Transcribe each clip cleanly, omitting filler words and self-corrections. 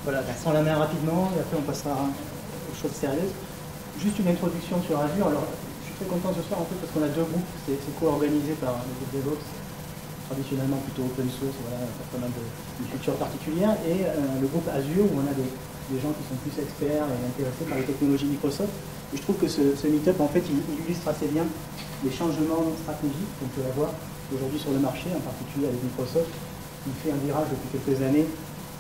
Voilà, sans la main rapidement, et après on passera aux choses sérieuses. Juste une introduction sur Azure. Alors, je suis très content ce soir en fait parce qu'on a deux groupes, c'est co-organisé par le groupe DevOps, traditionnellement plutôt open source, voilà, pas mal de culture particulière, et le groupe Azure où on a des gens qui sont plus experts et intéressés par les technologies Microsoft. Et je trouve que ce meet-up en fait il illustre assez bien les changements stratégiques qu'on peut avoir aujourd'hui sur le marché, en particulier avec Microsoft, qui fait un virage depuis quelques années,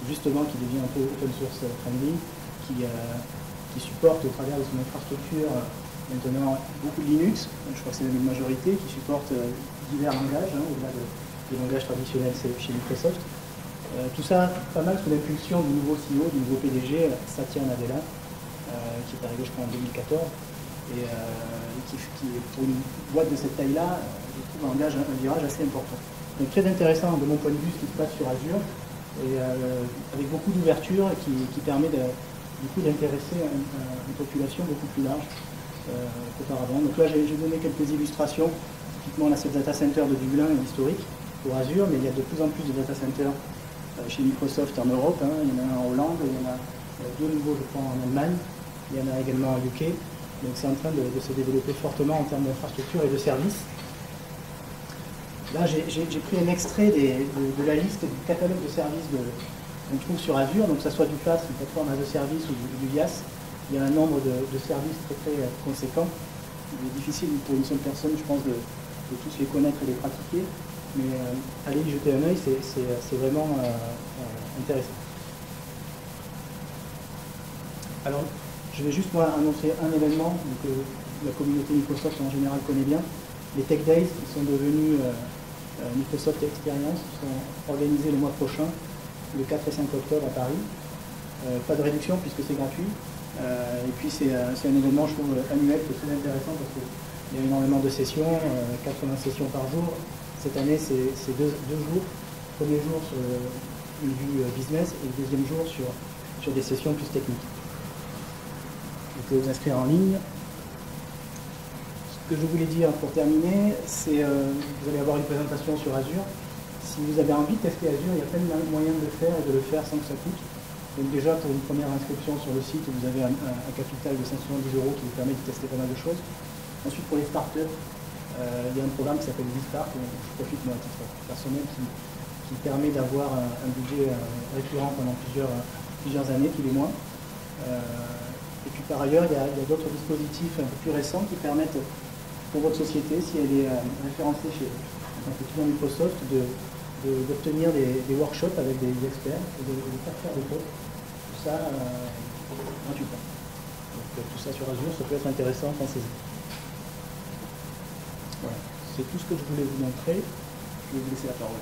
justement qui devient un peu open source friendly, qui supporte au travers de son infrastructure maintenant beaucoup de Linux, je crois que c'est même une majorité, qui supporte divers langages, au-delà des langages traditionnels chez Microsoft. Tout ça pas mal sous l'impulsion du nouveau CEO, du nouveau PDG, Satya Nadella, qui est arrivé je crois en 2014, et qui pour une boîte de cette taille-là, je trouve engage un virage assez important. Donc très intéressant de mon point de vue ce qui se passe sur Azure, et avec beaucoup d'ouverture qui permet du coup d'intéresser une population beaucoup plus large qu'auparavant. Donc là j'ai donné quelques illustrations, typiquement là c'est le data center de Dublin historique pour Azure, mais il y a de plus en plus de data centers chez Microsoft en Europe, il y en a un en Hollande, il y en a deux nouveaux je crois en Allemagne, il y en a également en UK, donc c'est en train de se développer fortement en termes d'infrastructure et de services. Là, j'ai pris un extrait de la liste du catalogue de services qu'on trouve sur Azure, donc que ce soit du PaaS, une plateforme as a service ou du IaaS. Il y a un nombre de services très conséquent. Il est difficile pour une seule personne, je pense, de tous les connaître et les pratiquer, mais allez y jeter un œil, c'est vraiment intéressant. Alors, je vais juste moi annoncer un événement que la communauté Microsoft en général connaît bien. Les Tech Days qui sont devenus Microsoft Experience sont organisés le mois prochain, le 4 et 5 octobre à Paris. Pas de réduction puisque c'est gratuit. Et puis c'est un événement, je trouve, annuel qui est très intéressant parce qu'il y a énormément de sessions, 80 sessions par jour. Cette année, c'est deux jours. Le premier jour sur une vue business et le deuxième jour sur des sessions plus techniques. Vous pouvez vous inscrire en ligne. Ce que je voulais dire pour terminer, c'est vous allez avoir une présentation sur Azure. Si vous avez envie de tester Azure, il y a plein de moyens de le faire et de le faire sans que ça coûte. Donc déjà, pour une première inscription sur le site, vous avez un capital de 570 € qui vous permet de tester pas mal de choses. Ensuite, pour les starters, il y a un programme qui s'appelle Vstart, je profite moi à titre personnel, qui permet d'avoir un budget récurrent pendant plusieurs années, tous les mois. Et puis par ailleurs, il y a d'autres dispositifs un peu plus récents qui permettent pour votre société, si elle est référencée chez un client Microsoft, d'obtenir des workshops avec des experts et de faire faire des cours. Tout ça gratuitement. Donc tout ça sur Azure, ça peut être intéressant, pensez-y. Voilà, c'est tout ce que je voulais vous montrer. Je vais vous laisser la parole.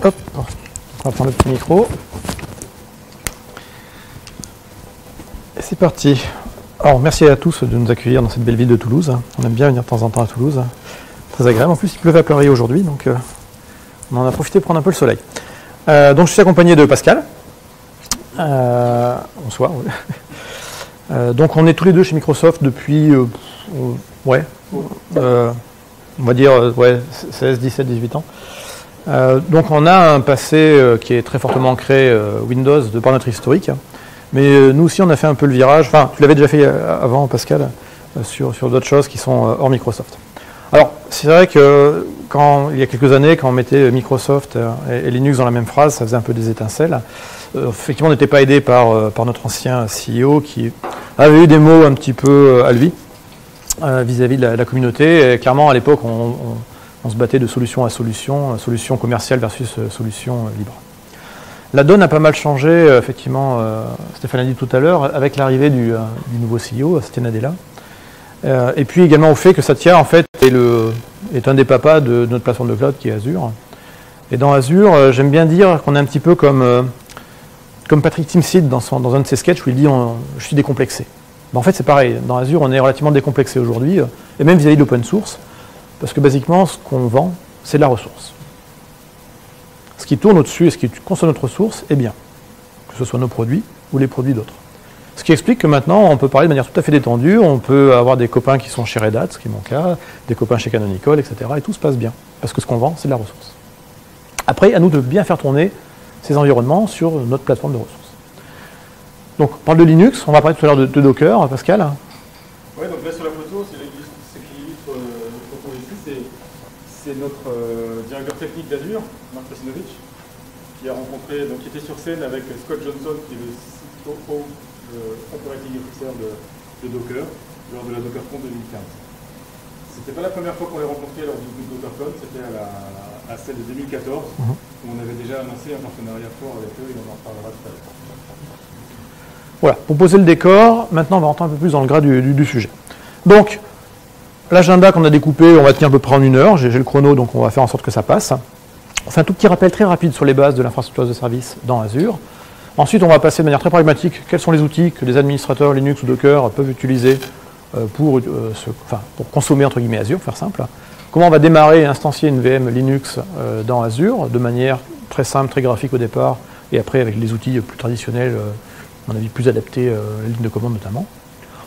Hop, on va prendre le petit micro. Et c'est parti. Alors, merci à tous de nous accueillir dans cette belle ville de Toulouse. On aime bien venir de temps en temps à Toulouse. Très agréable. En plus, il pleut à pleurer aujourd'hui, donc on en a profité pour prendre un peu le soleil. Donc, je suis accompagné de Pascal. Bonsoir. Donc, on est tous les deux chez Microsoft depuis, on va dire, 16, 17, 18 ans. Donc on a un passé qui est très fortement ancré Windows de par notre historique, mais nous aussi on a fait un peu le virage, enfin tu l'avais déjà fait avant Pascal, sur d'autres choses qui sont hors Microsoft. Alors c'est vrai que il y a quelques années quand on mettait Microsoft et Linux dans la même phrase, ça faisait un peu des étincelles. Effectivement on n'était pas aidé par notre ancien CEO qui avait eu des mots un petit peu à lui vis-à-vis de la communauté, et clairement à l'époque on se battait de solution à solution, solution commerciale versus solution libre. La donne a pas mal changé, effectivement, Stéphane l'a dit tout à l'heure, avec l'arrivée du nouveau CEO, Satya Nadella. Et puis également au fait que Satya, en fait, est un des papas de notre plateforme de cloud qui est Azure. Et dans Azure, j'aime bien dire qu'on est un petit peu comme Patrick Timsit dans un de ses sketchs où il dit « je suis décomplexé ». En fait, c'est pareil. Dans Azure, on est relativement décomplexé aujourd'hui, et même vis-à-vis de l'open source. Parce que basiquement, ce qu'on vend, c'est de la ressource. Ce qui tourne au-dessus et ce qui consomme notre ressource est bien. que ce soit nos produits ou les produits d'autres. Ce qui explique que maintenant, on peut parler de manière tout à fait détendue, on peut avoir des copains qui sont chez Red Hat, ce qui est mon cas, des copains chez Canonical, etc. Et tout se passe bien, parce que ce qu'on vend, c'est de la ressource. Après, à nous de bien faire tourner ces environnements sur notre plateforme de ressources. Donc, on parle de Linux, on va parler tout à l'heure de Docker, Pascal. Oui, donc là sur la photo, ce qui illustre notre propos ici, c'est notre directeur technique d'Azure, Marc Pasinovic, qui a rencontré, donc qui était sur scène avec Scott Johnson, qui est le COO, le Operating Officer de Docker, lors de la DockerCon 2015. C'était pas la première fois qu'on les rencontrait lors du DockerCon, c'était à celle de 2014, où on avait déjà annoncé un partenariat fort avec eux, et on en reparlera tout à l'heure. Voilà, pour poser le décor, maintenant on va rentrer un peu plus dans le gras du sujet. Donc, l'agenda qu'on a découpé, on va tenir à peu près en 1 heure, j'ai le chrono, donc on va faire en sorte que ça passe. On fait un tout petit rappel très rapide sur les bases de l'infrastructure de service dans Azure. Ensuite, on va passer de manière très pragmatique, quels sont les outils que les administrateurs Linux ou Docker peuvent utiliser pour consommer entre guillemets Azure, pour faire simple. Comment on va démarrer et instancier une VM Linux dans Azure, de manière très simple, très graphique au départ, et après avec les outils plus traditionnels, à mon avis plus adaptés, les lignes de commande notamment.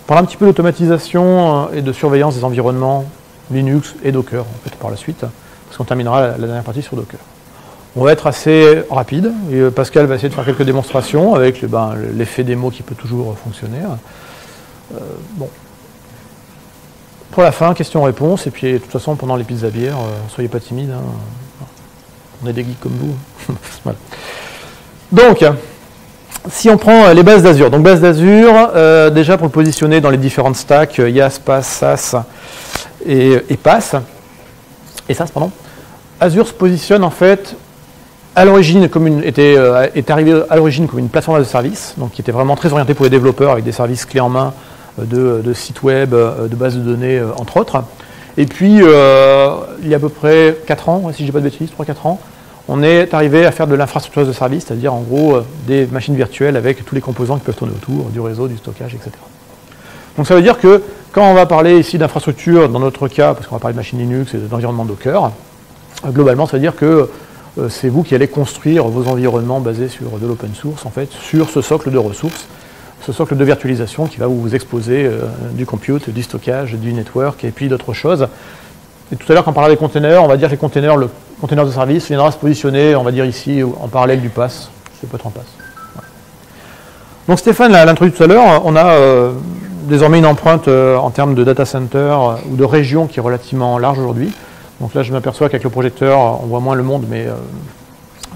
On parlera un petit peu d'automatisation et de surveillance des environnements Linux et Docker en fait, par la suite, parce qu'on terminera la dernière partie sur Docker. On va être assez rapide, et Pascal va essayer de faire quelques démonstrations avec l'effet démo qui peut toujours fonctionner. Bon. Pour la fin, questions-réponses, et puis de toute façon pendant les pizzas bières, soyez pas timides, hein. On est des geeks comme vous. Voilà. Donc, si on prend les bases d'Azure, donc base d'Azure, déjà pour le positionner dans les différentes stacks, IaaS, PaaS, SaaS et PaaS, et SaaS, pardon, Azure se positionne en fait à l'origine est arrivé à l'origine comme une plateforme de service, donc qui était vraiment très orientée pour les développeurs avec des services clés en main de sites web, de bases de données, entre autres. Et puis, il y a à peu près 4 ans, si je ne dis pas de bêtises, 3-4 ans, on est arrivé à faire de l'infrastructure de service, c'est-à-dire en gros des machines virtuelles avec tous les composants qui peuvent tourner autour, du réseau, du stockage, etc. Donc ça veut dire que quand on va parler ici d'infrastructure, dans notre cas, parce qu'on va parler de machines Linux et d'environnement Docker, globalement ça veut dire que c'est vous qui allez construire vos environnements basés sur de l'open source, en fait, sur ce socle de ressources, ce socle de virtualisation qui va vous exposer du compute, du stockage, du network et puis d'autres choses. Et tout à l'heure, quand on parlait des containers, on va dire que les containers, le container de service viendra se positionner, on va dire ici, en parallèle du PaaS. Je peux être en PaaS. Voilà. Donc Stéphane l'a introduit tout à l'heure, on a désormais une empreinte en termes de data center ou de région qui est relativement large aujourd'hui. Donc là, je m'aperçois qu'avec le projecteur, on voit moins le monde, mais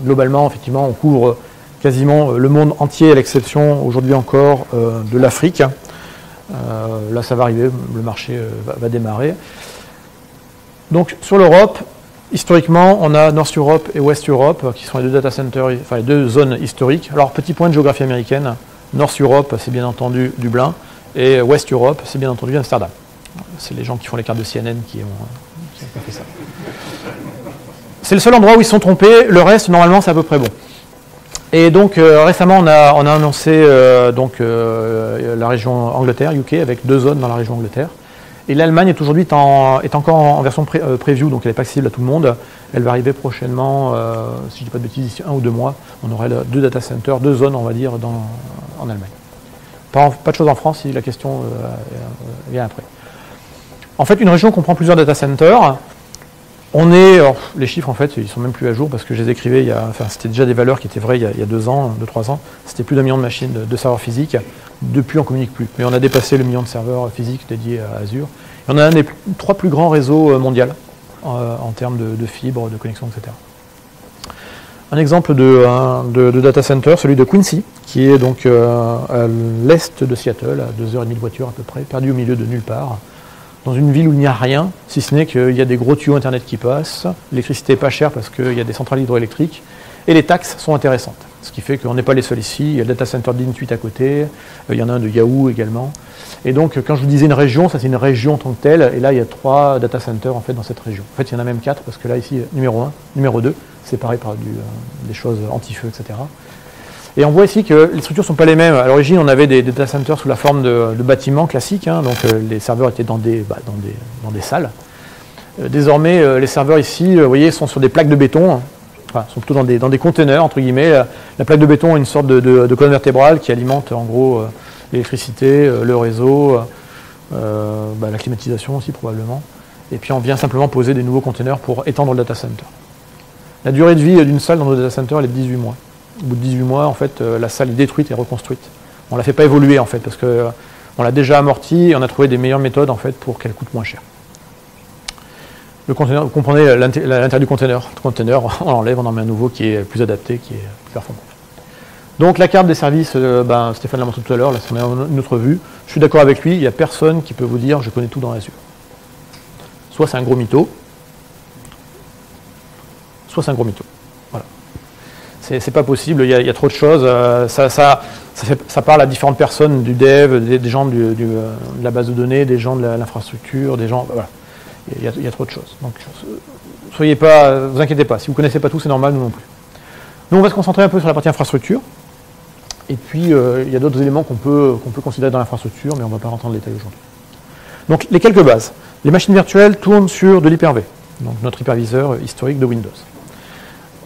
globalement, effectivement, on couvre quasiment le monde entier, à l'exception, aujourd'hui encore, de l'Afrique. Là, ça va arriver, le marché va démarrer. Donc, sur l'Europe, historiquement, on a North Europe et West Europe, qui sont les deux data centers, enfin les deux zones historiques. Alors, petit point de géographie américaine, North Europe, c'est bien entendu Dublin, et West Europe, c'est bien entendu Amsterdam. C'est les gens qui font les cartes de CNN qui ont fait ça. C'est le seul endroit où ils se sont trompés, le reste, normalement, c'est à peu près bon. Et donc, récemment, on a annoncé la région Angleterre, UK, avec 2 zones dans la région Angleterre. Et l'Allemagne est aujourd'hui est encore en version preview, donc elle n'est pas accessible à tout le monde. Elle va arriver prochainement, si je ne dis pas de bêtises, d'ici 1 ou 2 mois. On aura 2 data centers, 2 zones, on va dire, en Allemagne. Pas de choses en France, si la question vient après. En fait, une région comprend plusieurs data centers. Les chiffres, en fait, ils sont même plus à jour parce que je les écrivais c'était déjà des valeurs qui étaient vraies il y a 2 ans, 2-3 ans. C'était plus d'1 million de machines, de serveurs physiques. Depuis, on ne communique plus. Mais on a dépassé le 1 million de serveurs physiques dédiés à Azure. Et on a un des 3 plus grands réseaux mondiaux en termes de fibres, de connexions, etc. Un exemple de data center, celui de Quincy, qui est donc à l'est de Seattle, à 2h30 de voiture à peu près, perdu au milieu de nulle part. Dans une ville où il n'y a rien, si ce n'est qu'il y a des gros tuyaux Internet qui passent, l'électricité n'est pas chère parce qu'il y a des centrales hydroélectriques, et les taxes sont intéressantes. Ce qui fait qu'on n'est pas les seuls ici, il y a le data center d'Intuit à côté, il y en a un de Yahoo également. Et donc, quand je vous disais une région, ça c'est une région en tant que telle, et là il y a 3 data centers en fait dans cette région. En fait, il y en a même 4, parce que là ici, numéro 1, numéro 2, séparés par des choses anti-feu, etc. Et on voit ici que les structures ne sont pas les mêmes. À l'origine, on avait des data centers sous la forme de bâtiments classiques, hein, donc les serveurs étaient dans des salles. Désormais, les serveurs ici, vous voyez, sont sur des plaques de béton, enfin, sont plutôt dans des containers, entre guillemets. La plaque de béton est une sorte de colonne vertébrale qui alimente en gros l'électricité, le réseau, la climatisation aussi probablement. Et puis on vient simplement poser des nouveaux containers pour étendre le data center. La durée de vie d'une salle dans nos data centers elle est de 18 mois. Au bout de 18 mois, en fait, la salle est détruite et reconstruite. On ne la fait pas évoluer en fait, parce qu'on l'a déjà amortie et on a trouvé des meilleures méthodes en fait pour qu'elle coûte moins cher. Le conteneur, vous comprenez l'intérieur du conteneur. Le conteneur, on l'enlève, on en met un nouveau qui est plus adapté, qui est plus performant. Donc la carte des services, Stéphane l'a montré tout à l'heure, là c'est une autre vue. Je suis d'accord avec lui, il n'y a personne qui peut vous dire je connais tout dans Azure. Soit c'est un gros mytho, soit c'est un gros mytho. Voilà. C'est pas possible, il y a trop de choses. Ça parle à différentes personnes, du dev, des gens de la base de données, des gens de l'infrastructure, des gens. Voilà. Il y a trop de choses. Donc, vous inquiétez pas. Si vous ne connaissez pas tout, c'est normal, nous non plus. Nous, on va se concentrer un peu sur la partie infrastructure. Et puis, il y a d'autres éléments qu'on peut considérer dans l'infrastructure, mais on ne va pas rentrer dans le détail aujourd'hui. Donc, les quelques bases. Les machines virtuelles tournent sur de l'hyper-V, donc notre hyperviseur historique de Windows.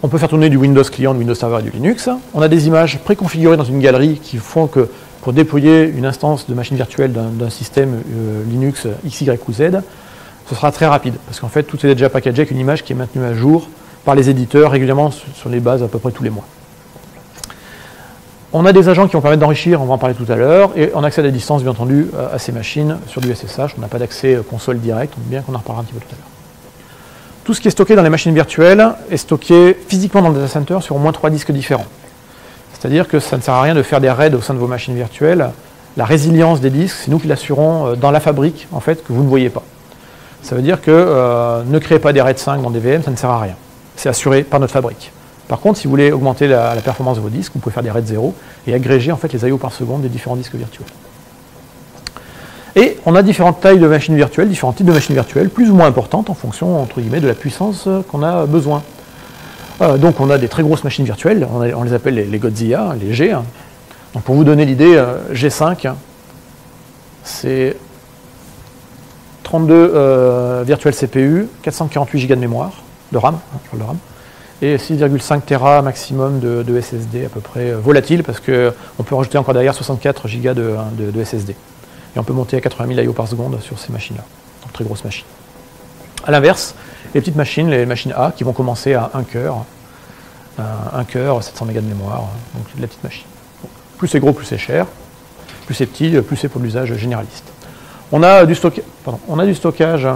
On peut faire tourner du Windows client, du Windows Server et du Linux. On a des images préconfigurées dans une galerie qui font que, pour déployer une instance de machine virtuelle d'un système Linux X, Y ou Z, ce sera très rapide, parce qu'en fait, tout est déjà packagé avec une image qui est maintenue à jour par les éditeurs régulièrement sur les bases à peu près tous les mois. On a des agents qui vont permettre d'enrichir, on va en parler tout à l'heure, et on accède à distance, bien entendu, à ces machines sur du SSH. On n'a pas d'accès console direct, bien qu'on en reparlera un petit peu tout à l'heure. Tout ce qui est stocké dans les machines virtuelles est stocké physiquement dans le data center sur au moins 3 disques différents. C'est-à-dire que ça ne sert à rien de faire des raids au sein de vos machines virtuelles. La résilience des disques, c'est nous qui l'assurons dans la fabrique, en fait, que vous ne voyez pas. Ça veut dire que ne créez pas des RAID 5 dans des VM, ça ne sert à rien. C'est assuré par notre fabrique. Par contre, si vous voulez augmenter la performance de vos disques, vous pouvez faire des RAID 0 et agréger en fait les I/O par seconde des différents disques virtuels. Et on a différentes tailles de machines virtuelles, différents types de machines virtuelles, plus ou moins importantes en fonction, entre guillemets, de la puissance qu'on a besoin. Donc on a des très grosses machines virtuelles, on les appelle les Godzilla, les G. Donc pour vous donner l'idée, G5, c'est 32 virtual CPU, 448 Go de mémoire, de RAM, je parle de RAM, et 6,5 Tera maximum de SSD à peu près volatile, parce qu'on peut rajouter encore derrière 64 Go de SSD. Et on peut monter à 80 000 I/O par seconde sur ces machines-là, donc très grosses machines. A l'inverse, les petites machines, les machines A, qui vont commencer à 1 cœur, 700 Mb de mémoire, donc la petite machine. Donc, plus c'est gros, plus c'est cher, plus c'est petit, plus c'est pour l'usage généraliste. On a du stockage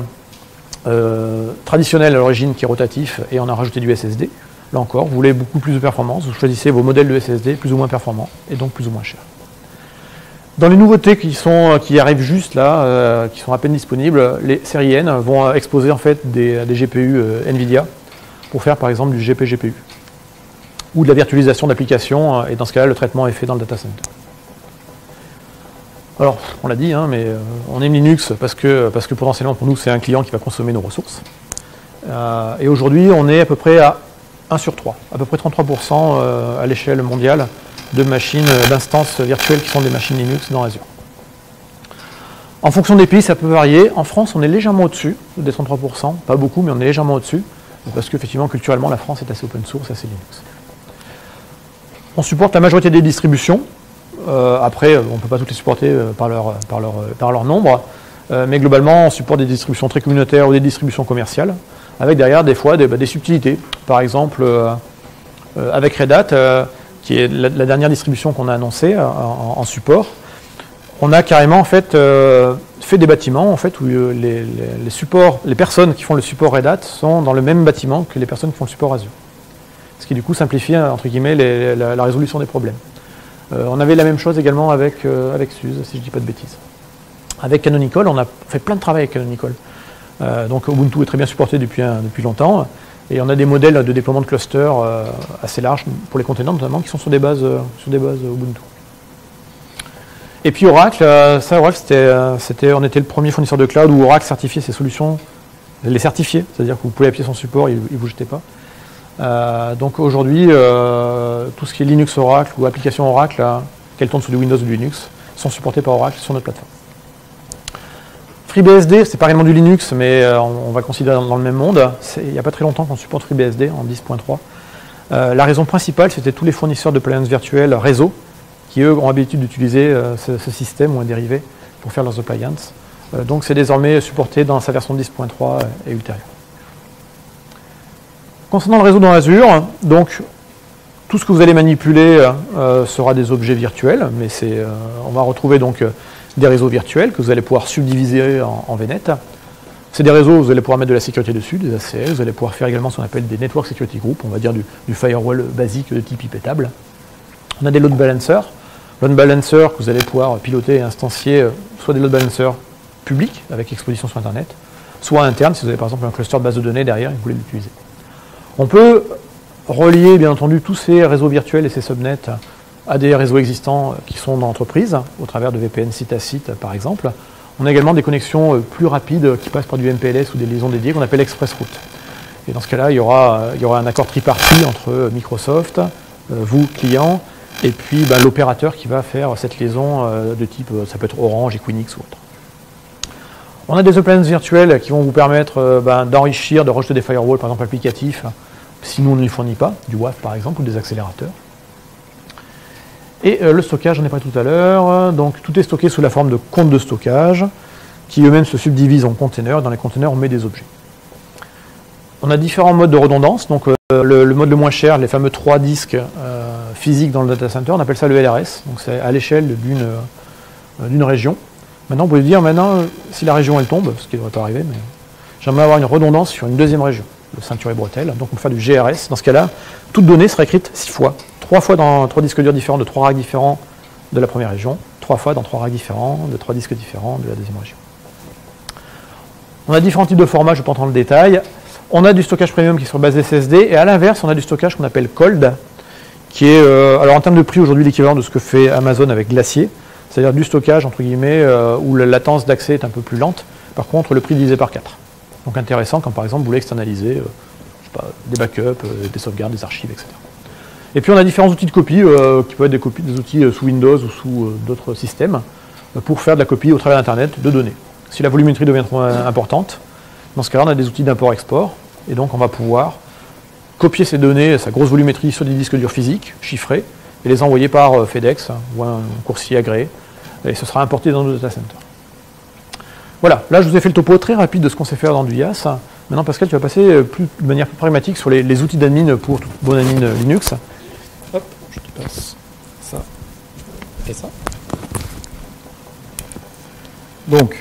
traditionnel à l'origine qui est rotatif et on a rajouté du SSD. Là encore, vous voulez beaucoup plus de performance, vous choisissez vos modèles de SSD plus ou moins performants et donc plus ou moins chers. Dans les nouveautés qui arrivent juste là, qui sont à peine disponibles, les séries N vont exposer en fait des GPU NVIDIA pour faire par exemple du GPGPU ou de la virtualisation d'applications et dans ce cas-là le traitement est fait dans le data center. Alors, on l'a dit, mais on aime Linux parce que potentiellement pour nous c'est un client qui va consommer nos ressources. Et aujourd'hui on est à peu près à 1 sur 3, à peu près 33% à l'échelle mondiale de machines, d'instances virtuelles qui sont des machines Linux dans Azure. En fonction des pays, ça peut varier. En France, on est légèrement au-dessus des 33%, pas beaucoup, mais on est légèrement au-dessus, parce qu'effectivement, culturellement, la France est assez open source, assez Linux. On supporte la majorité des distributions. Après, on ne peut pas toutes les supporter par leur nombre, mais globalement, on supporte des distributions très communautaires ou des distributions commerciales, avec derrière des fois des subtilités. Par exemple, avec Red Hat, qui est la dernière distribution qu'on a annoncée en support, on a carrément en fait fait des bâtiments en fait où les personnes qui font le support Red Hat sont dans le même bâtiment que les personnes qui font le support Azure. Ce qui du coup simplifie entre guillemets la résolution des problèmes. On avait la même chose également avec SUSE, si je ne dis pas de bêtises. Avec Canonical, on a fait plein de travail avec Canonical. Donc Ubuntu est très bien supporté depuis longtemps. Et on a des modèles de déploiement de clusters assez larges pour les containers notamment qui sont sur des bases Ubuntu. Et puis Oracle, Oracle on était le premier fournisseur de cloud où Oracle certifiait ses solutions, les certifiait, c'est-à-dire que vous pouvez appuyer son support, il ne vous jetez pas. Donc aujourd'hui, tout ce qui est Linux Oracle ou application Oracle, qu'elles tournent sous du Windows ou du Linux, sont supportées par Oracle sur notre plateforme. FreeBSD, c'est pas réellement du Linux, mais on va le considérer dans le même monde. Il n'y a pas très longtemps qu'on supporte FreeBSD en 10.3. La raison principale, c'était tous les fournisseurs de appliances virtuels réseau qui, eux, ont l'habitude d'utiliser ce système ou un dérivé pour faire leurs appliances. Donc, c'est désormais supporté dans sa version 10.3 et ultérieure. Concernant le réseau dans Azure, donc, tout ce que vous allez manipuler sera des objets virtuels, mais on va retrouver donc des réseaux virtuels que vous allez pouvoir subdiviser en VNet. C'est des réseaux où vous allez pouvoir mettre de la sécurité dessus, des ACL, vous allez pouvoir faire également ce qu'on appelle des Network Security Group, on va dire du firewall basique de type ipétable. On a des load balancers. Load balancers que vous allez pouvoir piloter et instancier, soit des load balancers publics avec exposition sur Internet, soit internes si vous avez par exemple un cluster de base de données derrière et que vous voulez l'utiliser. On peut relier bien entendu tous ces réseaux virtuels et ces subnets à des réseaux existants qui sont dans l'entreprise, au travers de VPN site à site par exemple. On a également des connexions plus rapides qui passent par du MPLS ou des liaisons dédiées qu'on appelle ExpressRoute. Et dans ce cas-là, il y aura un accord tripartite entre Microsoft, vous, client, et puis l'opérateur qui va faire cette liaison de type, ça peut être Orange, Equinix ou autre. On a des appliances virtuelles qui vont vous permettre d'enrichir, de rajouter des firewalls, par exemple applicatifs, si nous on ne les fournit pas, du WAF par exemple, ou des accélérateurs. Et le stockage, j'en ai parlé tout à l'heure, donc tout est stocké sous la forme de comptes de stockage, qui eux-mêmes se subdivisent en containers, et dans les containers on met des objets. On a différents modes de redondance, donc le mode le moins cher, les fameux 3 disques physiques dans le data center, on appelle ça le LRS, donc c'est à l'échelle d'une région. Maintenant vous pouvez dire, si la région elle tombe, ce qui ne devrait pas arriver, mais j'aimerais avoir une redondance sur une deuxième région, le ceinture et bretelle, donc on peut faire du GRS, dans ce cas-là, toute donnée sera écrite 6 fois. 3 fois dans 3 disques durs différents de 3 racks différents de la première région, 3 fois dans 3 racks différents de 3 disques différents de la deuxième région. On a différents types de formats, je ne vais pas entrer dans le détail. On a du stockage premium qui est sur base SSD, et à l'inverse, on a du stockage qu'on appelle cold, qui est, alors en termes de prix aujourd'hui, l'équivalent de ce que fait Amazon avec Glacier, c'est-à-dire du stockage, entre guillemets, où la latence d'accès est un peu plus lente, par contre, le prix divisé par 4. Donc intéressant quand, par exemple, vous voulez externaliser des backups, des sauvegardes, des archives, etc. Et puis on a différents outils de copie, qui peuvent être des outils sous Windows ou sous d'autres systèmes, pour faire de la copie au travers d'Internet de données. Si la volumétrie devient trop importante, dans ce cas-là, on a des outils d'import-export, et donc on va pouvoir copier ces données, sa grosse volumétrie, sur des disques durs physiques, chiffrés, et les envoyer par FedEx ou un coursier agréé, et ce sera importé dans nos data centers. Voilà, là je vous ai fait le topo très rapide de ce qu'on sait faire dans du IaaS. Maintenant Pascal, tu vas passer de manière plus pragmatique sur les outils d'admin pour tout bon admin Linux. Hop, je te passe ça et ça. Donc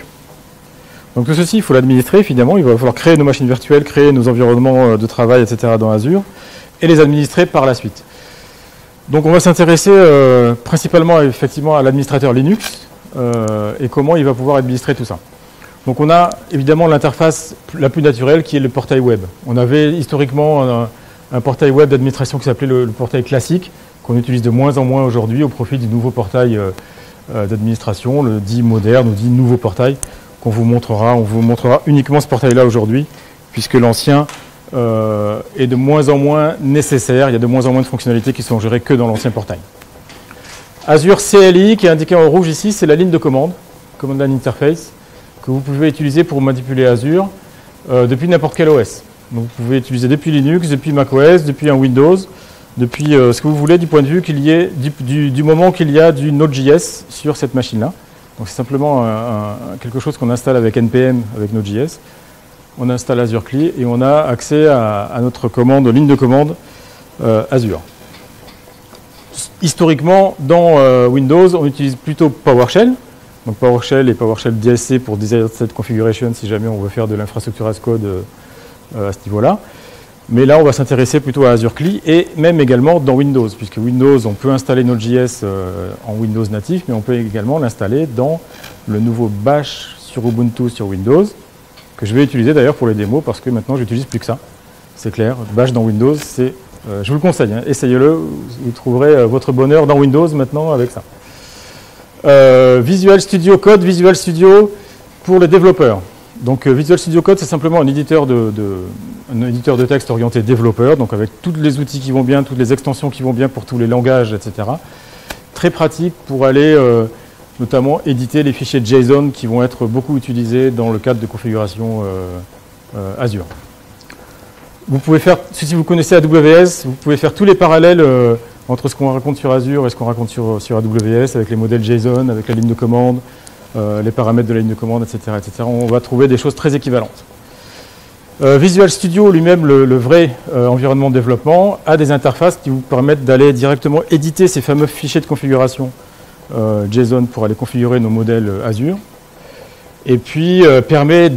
tout ceci, il faut l'administrer, finalement. Il va falloir créer nos machines virtuelles, créer nos environnements de travail, etc. dans Azure, et les administrer par la suite. Donc on va s'intéresser principalement effectivement à l'administrateur Linux et comment il va pouvoir administrer tout ça. Donc on a évidemment l'interface la plus naturelle qui est le portail web. On avait historiquement un portail web d'administration qui s'appelait le portail classique, qu'on utilise de moins en moins aujourd'hui au profit du nouveau portail d'administration, le dit moderne ou dit nouveau portail, qu'on vous montrera. On vous montrera uniquement ce portail-là aujourd'hui, puisque l'ancien est de moins en moins nécessaire. Il y a de moins en moins de fonctionnalités qui sont gérées que dans l'ancien portail. Azure CLI, qui est indiqué en rouge ici, c'est la ligne de command, Command Line Interface, que vous pouvez utiliser pour manipuler Azure depuis n'importe quel OS. Donc vous pouvez utiliser depuis Linux, depuis macOS, depuis un Windows, depuis ce que vous voulez du point de vue qu'il y ait, du moment qu'il y a du Node.js sur cette machine-là. Donc c'est simplement quelque chose qu'on installe avec NPM, avec Node.js. On installe Azure CLI et on a accès à notre commande, ligne de commande Azure. Historiquement, dans Windows, on utilise plutôt PowerShell. Donc PowerShell et PowerShell DSC pour Desired State Configuration si jamais on veut faire de l'infrastructure as code à ce niveau-là. Mais là, on va s'intéresser plutôt à Azure CLI et même également dans Windows, puisque Windows, on peut installer Node.js en Windows natif, mais on peut également l'installer dans le nouveau Bash sur Ubuntu sur Windows, que je vais utiliser d'ailleurs pour les démos, parce que maintenant, j'utilise plus que ça. C'est clair, Bash dans Windows, c'est, je vous le conseille, hein, essayez-le, vous trouverez votre bonheur dans Windows maintenant avec ça. Visual Studio Code, Visual Studio pour les développeurs. Donc Visual Studio Code, c'est simplement un éditeur de texte orienté développeur, donc avec tous les outils qui vont bien, toutes les extensions qui vont bien pour tous les langages, etc. Très pratique pour aller notamment éditer les fichiers JSON qui vont être beaucoup utilisés dans le cadre de configuration Azure. vous pouvez faire, si vous connaissez AWS, vous pouvez faire tous les parallèles entre ce qu'on raconte sur Azure et ce qu'on raconte sur AWS, avec les modèles JSON, avec la ligne de commande, les paramètres de la ligne de commande, etc., etc. On va trouver des choses très équivalentes. Visual Studio lui-même, le vrai environnement de développement, a des interfaces qui vous permettent d'aller directement éditer ces fameux fichiers de configuration JSON pour aller configurer nos modèles Azure. Et puis permet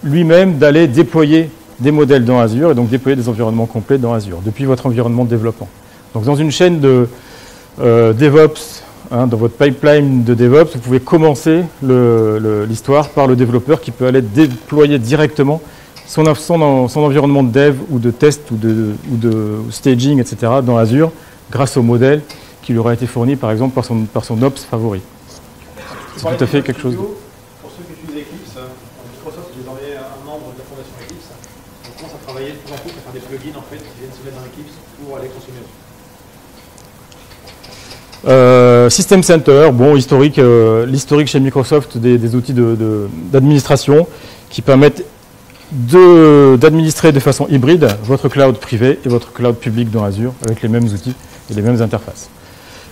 lui-même d'aller déployer des modèles dans Azure et donc déployer des environnements complets dans Azure depuis votre environnement de développement. Donc dans une chaîne de DevOps, dans votre pipeline de DevOps, vous pouvez commencer l'histoire par le développeur qui peut aller déployer directement son environnement de dev ou de test ou de staging, etc. dans Azure grâce au modèle qui lui aura été fourni par exemple par son ops favori. C'est tout à fait quelque chose. Pour ceux qui utilisent Eclipse, Microsoft est désormais un membre de la fondation Eclipse. On commence à travailler de plus en plus à faire des plugins en fait, qui viennent se mettre dans Eclipse pour aller consommer. System Center, bon, l'historique chez Microsoft des outils d'administration qui permettent d'administrer de façon hybride votre cloud privé et votre cloud public dans Azure avec les mêmes outils et les mêmes interfaces.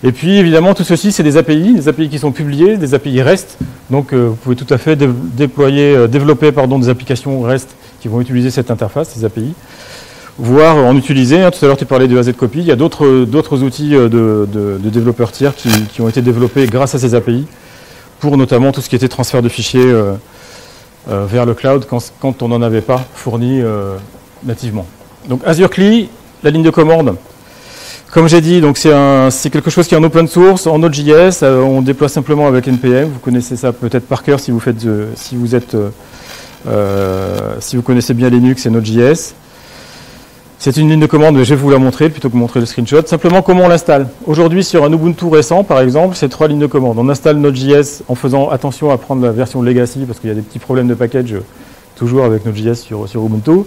Et puis évidemment tout ceci c'est des API qui sont publiées, des API REST, donc vous pouvez tout à fait développer des applications REST qui vont utiliser cette interface, ces API, voire en utiliser, tout à l'heure tu parlais de AZCopy, il y a d'autres outils de développeurs tiers qui ont été développés grâce à ces API pour notamment tout ce qui était transfert de fichiers vers le cloud quand on n'en avait pas fourni nativement. Donc Azure CLI, la ligne de commande, comme j'ai dit, donc c'est quelque chose qui est en open source, en Node.js, on déploie simplement avec NPM, vous connaissez ça peut-être par cœur si vous connaissez bien Linux et Node.js. C'est une ligne de commande, mais je vais vous la montrer plutôt que montrer le screenshot. Simplement comment on l'installe. Aujourd'hui sur un Ubuntu récent par exemple, c'est 3 lignes de commande. On installe Node.js en faisant attention à prendre la version legacy parce qu'il y a des petits problèmes de package toujours avec Node.js sur Ubuntu.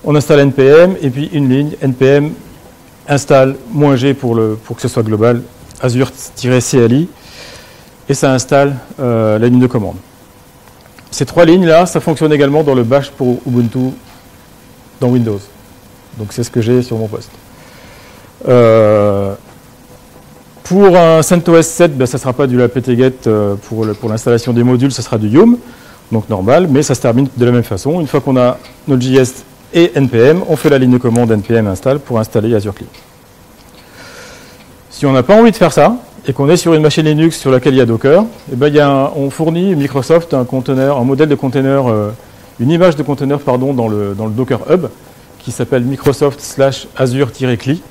On installe NPM et puis une ligne NPM installe -g pour que ce soit global, Azure-CLI, et ça installe la ligne de commande. Ces 3 lignes-là, ça fonctionne également dans le bash pour Ubuntu dans Windows. Donc c'est ce que j'ai sur mon poste. Pour un CentOS 7, ça ne sera pas du apt-get pour l'installation des modules, ça sera du Yum, donc normal, mais ça se termine de la même façon. Une fois qu'on a Node.js et NPM, on fait la ligne de commande NPM install pour installer Azure CLI. Si on n'a pas envie de faire ça, et qu'on est sur une machine Linux sur laquelle il y a Docker, on fournit Microsoft un modèle de container, une image de container dans le Docker Hub, qui s'appelle Microsoft/Azure-CLI.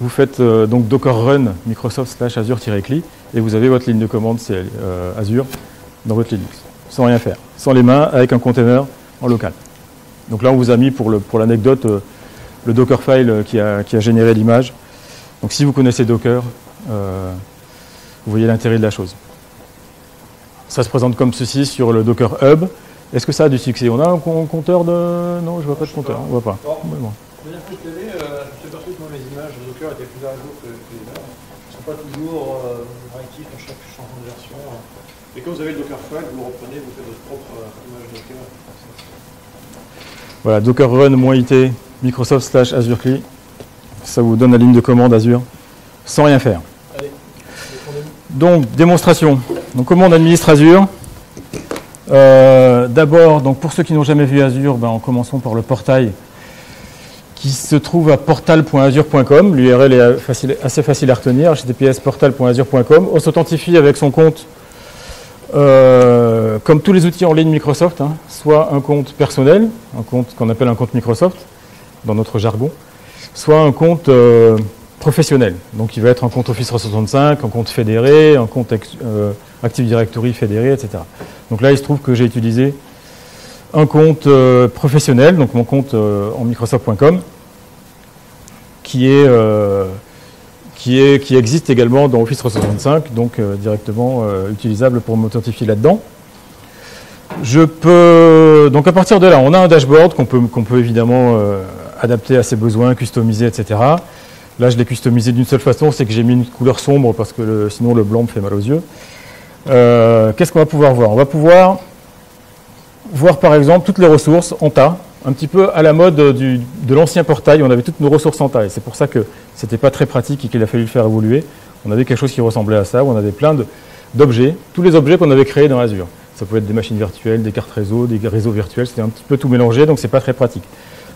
Vous faites donc Docker Run Microsoft/Azure-CLI, et vous avez votre ligne de commande, c'est Azure, dans votre Linux, sans rien faire, sans les mains, avec un container en local. Donc là, on vous a mis pour l'anecdote le Dockerfile qui a généré l'image. Donc si vous connaissez Docker, vous voyez l'intérêt de la chose. Ça se présente comme ceci sur le Docker Hub. Est-ce que ça a du succès? On a un compteur de... Non, je ne vois pas de compteur, on ne voit pas. La dernière fois que je l'ai, je me suis aperçu que mes images de Docker étaient plus à jour que les leurs. Ils ne sont pas toujours réactifs à chaque changement de version. Et quand vous avez le Dockerfile, vous le reprenez, vous faites votre propre image Docker. Voilà, Docker Run -it Microsoft/Azure-CLI. Ça vous donne la ligne de commande Azure sans rien faire. Allez, donc, démonstration. Donc, comment on administre Azure? D'abord, donc pour ceux qui n'ont jamais vu Azure, en commençant par le portail qui se trouve à portal.azure.com. L'URL est assez facile à retenir, https://portal.azure.com. On s'authentifie avec son compte, comme tous les outils en ligne Microsoft, soit un compte personnel, un compte qu'on appelle un compte Microsoft, dans notre jargon, soit un compte professionnel. Donc il va être un compte Office 365, un compte fédéré, un compte Active Directory fédéré, etc. Donc là, il se trouve que j'ai utilisé un compte professionnel, donc mon compte en Microsoft.com, qui existe également dans Office 365, donc directement utilisable pour m'authentifier là-dedans. Donc à partir de là, on a un dashboard qu'on peut évidemment adapter à ses besoins, customiser, etc. Là, je l'ai customisé d'une seule façon, c'est que j'ai mis une couleur sombre parce que sinon le blanc me fait mal aux yeux. Qu'est-ce qu'on va pouvoir voir? On va pouvoir voir par exemple toutes les ressources en tas un petit peu à la mode de l'ancien portail, on avait toutes nos ressources en taille. C'est pour ça que c'était pas très pratique et qu'il a fallu le faire évoluer. On avait quelque chose qui ressemblait à ça, où on avait plein d'objets, tous les objets qu'on avait créés dans Azure. Ça pouvait être des machines virtuelles, des cartes réseau, des réseaux virtuels, c'était un petit peu tout mélangé, donc c'est pas très pratique.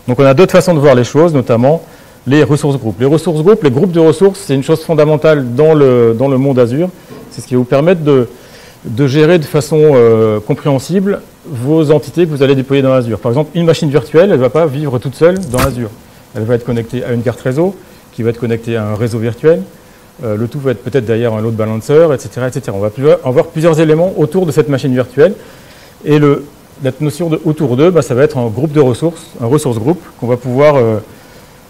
Donc on a d'autres façons de voir les choses, notamment les ressources groupes. Les ressources groupes, les groupes de ressources, c'est une chose fondamentale dans le monde Azure. C'est ce qui va vous permettre de gérer de façon compréhensible vos entités que vous allez déployer dans Azure. Par exemple, une machine virtuelle, elle ne va pas vivre toute seule dans Azure. Elle va être connectée à une carte réseau, qui va être connectée à un réseau virtuel. Le tout va être peut-être derrière un load balancer, etc., etc. On va avoir plusieurs éléments autour de cette machine virtuelle. Et la notion de autour d'eux, ça va être un groupe de ressources, un ressource group, qu'on va pouvoir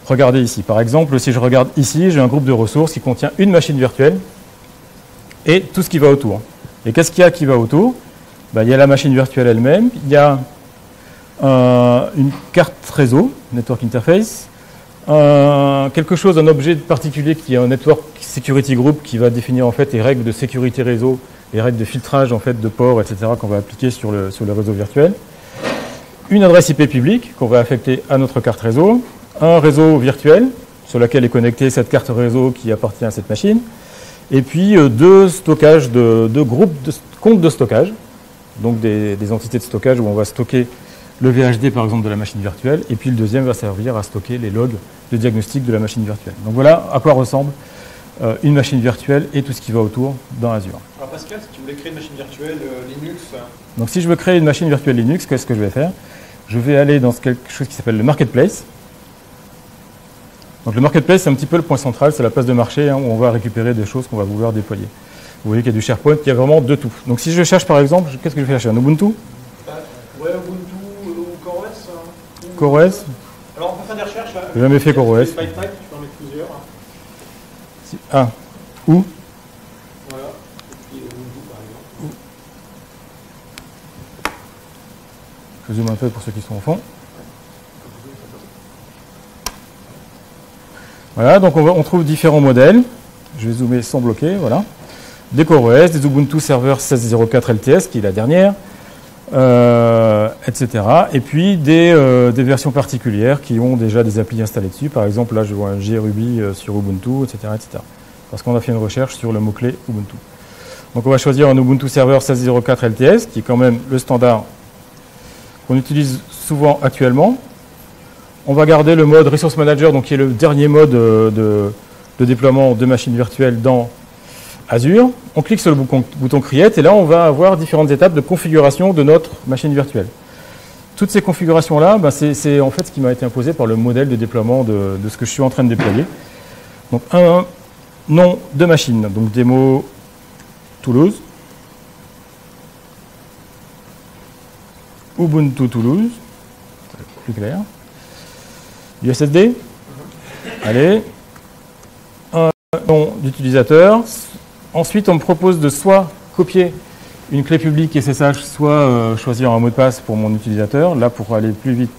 regarder ici. Par exemple, si je regarde ici, j'ai un groupe de ressources qui contient une machine virtuelle et tout ce qui va autour. Et qu'est-ce qu'il y a qui va autour? Il y a la machine virtuelle elle-même, il y a une carte réseau, network interface, quelque chose, un objet particulier qui est un network security group qui va définir en fait les règles de sécurité réseau, les règles de filtrage en fait de ports, etc. qu'on va appliquer sur le réseau virtuel. Une adresse IP publique qu'on va affecter à notre carte réseau, un réseau virtuel sur lequel est connectée cette carte réseau qui appartient à cette machine, et puis deux stockages deux groupes de comptes de stockage, donc des entités de stockage où on va stocker le VHD par exemple de la machine virtuelle, et puis le deuxième va servir à stocker les logs de diagnostic de la machine virtuelle. Donc voilà à quoi ressemble une machine virtuelle et tout ce qui va autour dans Azure. Alors Pascal, si tu voulais créer une machine virtuelle Linux... Donc si je veux créer une machine virtuelle Linux, qu'est-ce que je vais faire? Je vais aller dans quelque chose qui s'appelle le Marketplace. Donc le Marketplace, c'est un petit peu le point central, c'est la place de marché où on va récupérer des choses qu'on va vouloir déployer. Vous voyez qu'il y a du SharePoint, il y a vraiment de tout. Donc si je cherche par exemple, qu'est-ce que je vais chercher? Un Ubuntu? Ouais, Ubuntu ou CoreOS. CoreOS? Alors on peut faire des recherches. J'ai jamais fait CoreOS. Tu peux en mettre plusieurs. Ah, où? Voilà. Et puis Ubuntu par exemple. Je zoome un peu pour ceux qui sont au fond. Voilà, donc on trouve différents modèles. Je vais zoomer sans bloquer, voilà. Des CoreOS, des Ubuntu Server 16.04 LTS, qui est la dernière, etc. Et puis des versions particulières qui ont déjà des applis installées dessus. Par exemple, là, je vois un JRuby sur Ubuntu, etc., etc. Parce qu'on a fait une recherche sur le mot-clé Ubuntu. Donc on va choisir un Ubuntu Server 16.04 LTS, qui est quand même le standard qu'on utilise souvent actuellement. On va garder le mode Resource Manager, donc qui est le dernier mode de déploiement de machines virtuelles dans Azure. On clique sur le bouton Create et là on va avoir différentes étapes de configuration de notre machine virtuelle. Toutes ces configurations-là, c'est en fait ce qui m'a été imposé par le modèle de déploiement de ce que je suis en train de déployer. Donc un nom de machine, donc démo Toulouse, Ubuntu Toulouse, plus clair. Du SSD, allez, un nom d'utilisateur. Ensuite, on me propose de soit copier une clé publique SSH, soit choisir un mot de passe pour mon utilisateur. Là, pour aller plus vite,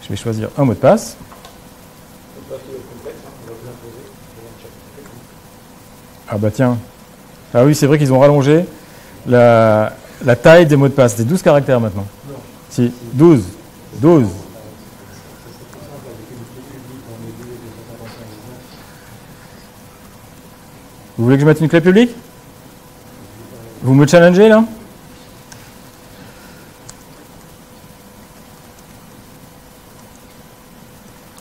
je vais choisir un mot de passe. Ah bah tiens, ah oui, c'est vrai qu'ils ont rallongé la taille des mots de passe, des 12 caractères maintenant. Si, 12. Vous voulez que je mette une clé publique? Vous me challengez là?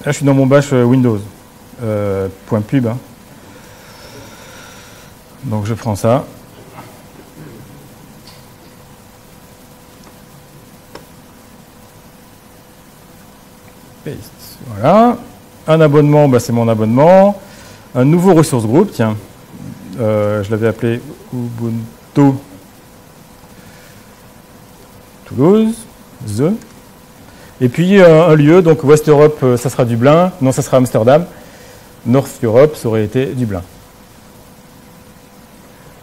Là, je suis dans mon bash Windows. .pub. Hein. Donc je prends ça. Paste. Voilà. Un abonnement, c'est mon abonnement. Un nouveau ressource group, tiens. Je l'avais appelé Ubuntu Toulouse, et puis un lieu, donc West Europe, ça sera Dublin, non, ça sera Amsterdam, North Europe, ça aurait été Dublin.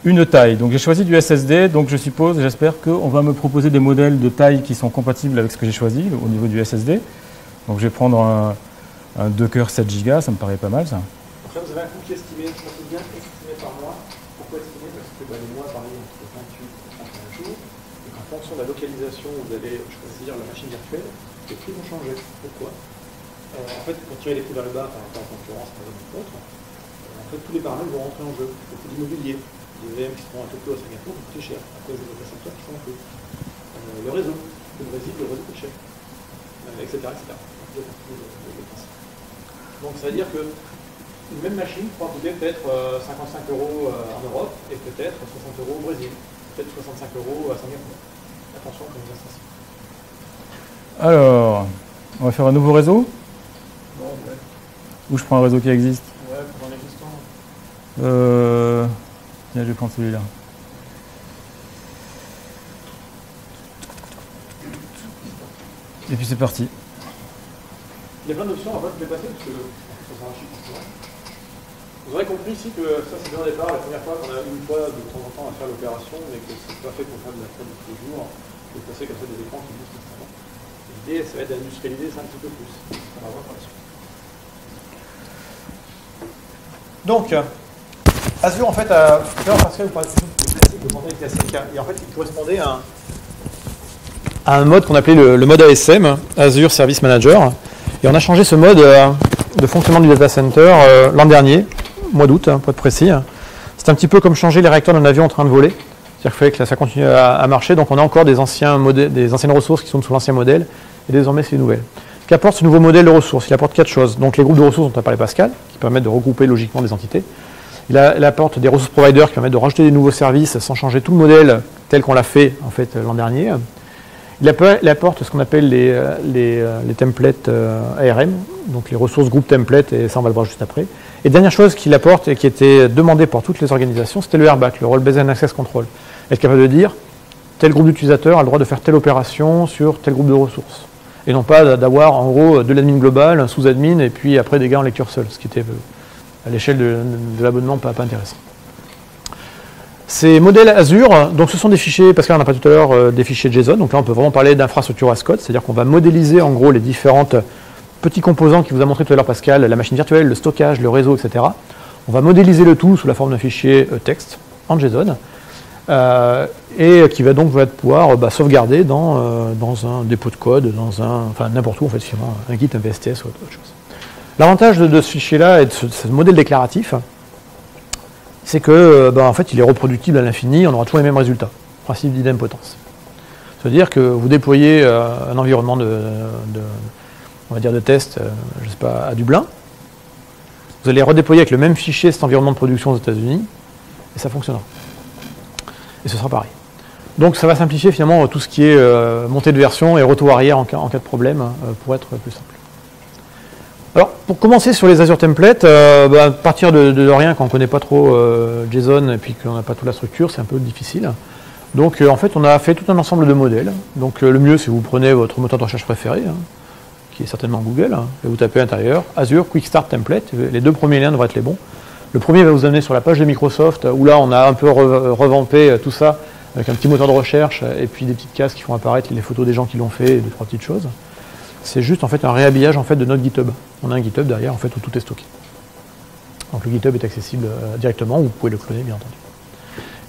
Une taille, donc j'ai choisi du SSD, donc je suppose, j'espère qu'on va me proposer des modèles de taille qui sont compatibles avec ce que j'ai choisi au niveau du SSD. Donc je vais prendre un Docker 7 Go, ça me paraît pas mal ça. Donc là, vous avez un coût qui est estimé, je pense bien estimé par mois. Pourquoi estimé? Parce que les mois varient entre 28 et 31 jours. Donc en fonction de la localisation, vous allez choisir la machine virtuelle. les prix vont changer. Pourquoi? En fait, pour tirer les prix vers le bas par rapport à la concurrence, par exemple, autre, en fait, tous les paramètres vont rentrer en jeu. Le coût d'immobilier, les VM qui seront à Tokyo, à Singapour, vont coûter cher, à cause des data centers qui sont en peu. Le réseau, le Brésil, le réseau coûte cher, etc. etc. Donc ça veut dire que une même machine pourra coûter peut-être 55 € en Europe et peut-être 60 € au Brésil, peut-être 65 € à Singapour. Attention comme ça se passe. Alors, on va faire un nouveau réseau? Bon, ouais. Ou je prends un réseau qui existe? Ouais, pour un existant. Tiens, je vais prendre celui-là. Et puis c'est parti. Il y a plein d'options, on va pas tout dépasser parce que ça sera un chiffre concurrent. Vous aurez compris ici que ça c'est bien au départ, la première fois qu'on a une fois de temps en temps à faire l'opération, mais que c'est pas fait pour faire de la prod de tous les jours, de passer comme ça des écrans qui bougent constamment. L'idée, ça va être d'industrialiser ça un petit peu plus. On va voir par la suite. Donc, Azure, en fait, Pascal, vous parlez de modèle classique, et en fait, il correspondait à un mode qu'on appelait le mode ASM, Azure Service Manager. Et on a changé ce mode de fonctionnement du data center l'an dernier, mois d'août, pour être précis. C'est un petit peu comme changer les réacteurs d'un avion en train de voler. C'est-à-dire qu'il fallait que ça continue à marcher. Donc on a encore des anciennes ressources qui sont sous l'ancien modèle, et désormais c'est les nouvelles. Qu'apporte ce nouveau modèle de ressources? Il apporte 4 choses. Donc les groupes de ressources dont a parlé Pascal, qui permettent de regrouper logiquement des entités. Il apporte des ressources providers qui permettent de rajouter des nouveaux services sans changer tout le modèle tel qu'on l'a fait en fait l'an dernier. Il apporte ce qu'on appelle les templates ARM, donc les ressources groupe template, et ça on va le voir juste après. Et dernière chose qu'il apporte et qui était demandée par toutes les organisations, c'était le RBAC, le Role Based Access Control. Être capable de dire tel groupe d'utilisateurs a le droit de faire telle opération sur tel groupe de ressources. Et non pas d'avoir en gros de l'admin global, un sous-admin, et puis après des gars en lecture seule, ce qui était à l'échelle de l'abonnement pas intéressant. Ces modèles Azure, donc ce sont des fichiers, Pascal en a parlé tout à l'heure, des fichiers JSON, donc là on peut vraiment parler d'infrastructure as code, c'est-à-dire qu'on va modéliser en gros les différentes petits composants qui vous a montré tout à l'heure Pascal, la machine virtuelle, le stockage, le réseau, etc. On va modéliser le tout sous la forme d'un fichier texte en JSON, et qui va donc pouvoir sauvegarder dans un dépôt de code, enfin n'importe où en fait, finalement, un Git, un VSTS ou autre chose. L'avantage de ce fichier-là et de ce modèle déclaratif, c'est que en fait, il est reproductible à l'infini, on aura toujours les mêmes résultats. Principe d'idempotence. C'est-à-dire que vous déployez un environnement on va dire de test, je sais pas, à Dublin, vous allez redéployer avec le même fichier cet environnement de production aux États-Unis, et ça fonctionnera. Et ce sera pareil. Donc ça va simplifier finalement tout ce qui est montée de version et retour arrière en cas de problème pour être plus simple. Alors, pour commencer sur les Azure Templates, à partir de rien, quand on ne connaît pas trop JSON et puis qu'on n'a pas toute la structure, c'est un peu difficile. Donc, en fait, on a fait tout un ensemble de modèles. Donc, le mieux, c'est que vous prenez votre moteur de recherche préféré, qui est certainement Google, et vous tapez à l'intérieur Azure Quick Start Template. Les deux premiers liens devraient être les bons. Le premier va vous amener sur la page de Microsoft, où là, on a un peu revampé tout ça avec un petit moteur de recherche et puis des petites cases qui font apparaître les photos des gens qui l'ont fait et deux, trois petites choses. C'est juste en fait un réhabillage en fait de notre GitHub. On a un GitHub derrière en fait où tout est stocké. Donc le GitHub est accessible directement, vous pouvez le cloner bien entendu.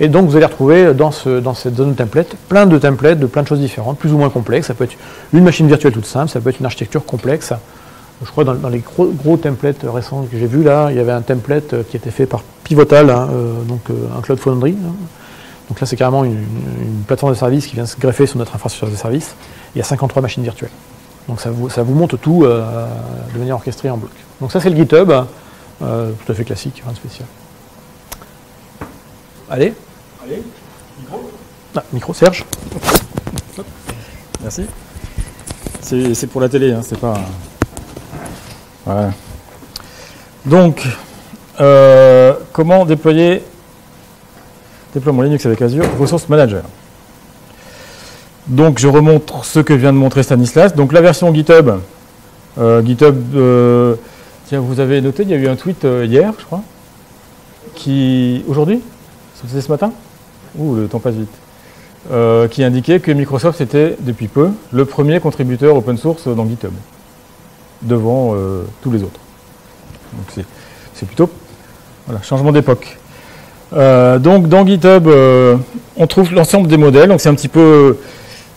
Et donc vous allez retrouver dans cette zone de template plein de templates de plein de choses différentes, plus ou moins complexes. Ça peut être une machine virtuelle toute simple, ça peut être une architecture complexe. Je crois dans les gros templates récents que j'ai vus là, il y avait un template qui était fait par Pivotal, donc un Cloud Foundry. Donc là c'est carrément une plateforme de service qui vient se greffer sur notre infrastructure de service. Il y a 53 machines virtuelles. Donc ça vous monte tout de manière orchestrée en bloc. Donc ça c'est le GitHub, tout à fait classique, rien de spécial. Allez, micro. Micro, Serge. Merci. C'est pour la télé, hein, c'est pas... Voilà. Donc, comment déployer déploiement Linux avec Azure Resource Manager. Donc je remontre ce que vient de montrer Stanislas. Donc la version GitHub, tiens, vous avez noté, il y a eu un tweet hier, je crois, aujourd'hui, c'était ce matin, le temps passe vite, qui indiquait que Microsoft était depuis peu le premier contributeur open source dans GitHub, devant tous les autres. Donc c'est plutôt changement d'époque. Donc dans GitHub, on trouve l'ensemble des modèles. Donc c'est un petit peu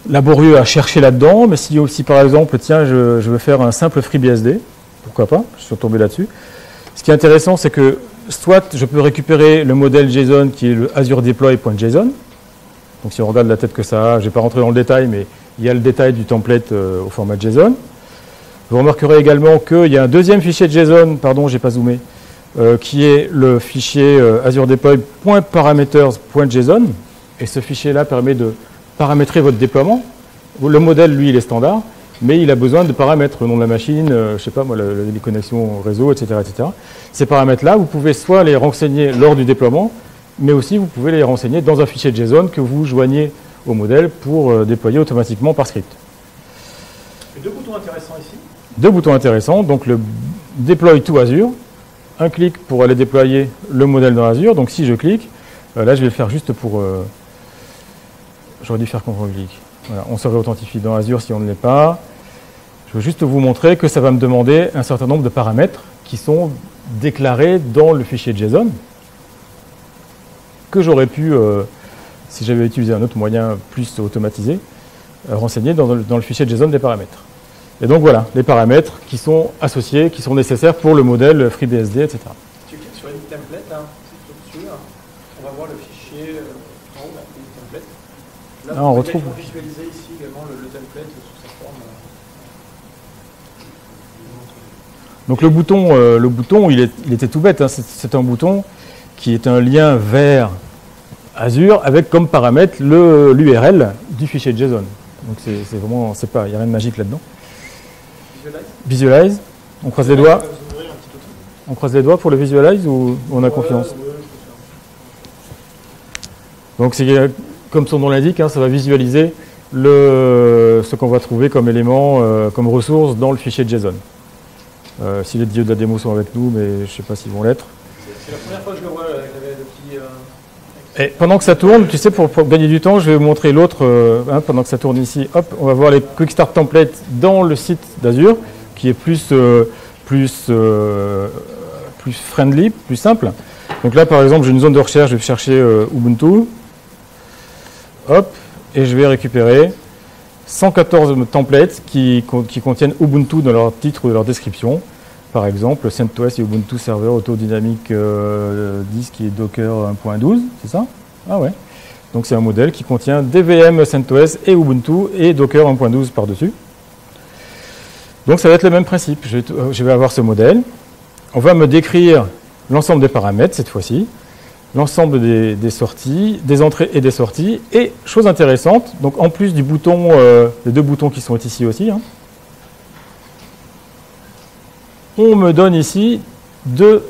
laborieux à chercher là-dedans, mais si par exemple, tiens, je veux faire un simple FreeBSD, pourquoi pas, je suis tombé là-dessus. Ce qui est intéressant, c'est que soit je peux récupérer le modèle JSON qui est le Azure Deploy.json. Donc si on regarde la tête que ça a, je ne vais pas rentrer dans le détail, mais il y a le détail du template au format JSON. Vous remarquerez également qu'il y a un deuxième fichier JSON, pardon, j'ai pas zoomé, qui est le fichier Azure Deploy.parameters.json. Et ce fichier-là permet de paramétrer votre déploiement. Le modèle, lui, il est standard, mais il a besoin de paramètres, le nom de la machine, je ne sais pas moi, les connexions réseau, etc., etc. Ces paramètres-là, vous pouvez soit les renseigner lors du déploiement, mais aussi vous pouvez les renseigner dans un fichier JSON que vous joignez au modèle pour déployer automatiquement par script. Et deux boutons intéressants ici. Deux boutons intéressants, donc le Deploy to Azure, un clic pour aller déployer le modèle dans Azure. Donc si je clique, là je vais le faire juste pour... J'aurais dû faire CTRL-clic. Voilà, on se réauthentifie dans Azure si on ne l'est pas. Je veux juste vous montrer que ça va me demander un certain nombre de paramètres qui sont déclarés dans le fichier JSON, que j'aurais pu, si j'avais utilisé un autre moyen plus automatisé, renseigner dans le fichier JSON des paramètres. Et donc voilà, les paramètres qui sont associés, qui sont nécessaires pour le modèle FreeBSD, etc. Si tu cliques sur une template, là, dessus, là, on va voir le fichier en haut, là, une template. Là, on retrouve. On visualiser ici également le template sous sa forme. Donc le bouton il était tout bête, hein. C'est un bouton qui est un lien vers Azure avec comme paramètre l'URL du fichier JSON. Donc c'est vraiment, il n'y a rien de magique là-dedans. Visualize. On croise les doigts. On croise les doigts pour le visualize ou on a confiance? Donc c'est comme son nom l'indique, hein, ça va visualiser ce qu'on va trouver comme élément, comme ressource dans le fichier JSON. Si les dieux de la démo sont avec nous, mais je ne sais pas s'ils vont l'être. C'est la première fois que je le vois avec le petit... Et pendant que ça tourne, tu sais, pour gagner du temps, je vais vous montrer l'autre, pendant que ça tourne ici. Hop, on va voir les Quick Start Templates dans le site d'Azure, qui est plus friendly, plus simple. Donc là, par exemple, j'ai une zone de recherche, je vais chercher Ubuntu. Hop, et je vais récupérer 114 templates qui contiennent Ubuntu dans leur titre ou dans leur description. Par exemple, CentOS et Ubuntu Server Autodynamic 10 qui est Docker 1.12, c'est ça? Ah ouais. Donc c'est un modèle qui contient DVM, CentOS et Ubuntu et Docker 1.12 par-dessus. Donc ça va être le même principe. Je vais avoir ce modèle. On va me décrire l'ensemble des paramètres cette fois-ci, l'ensemble des sorties, des entrées et des sorties. Et chose intéressante, donc en plus du bouton, les deux boutons qui sont ici aussi, hein, on me donne ici deux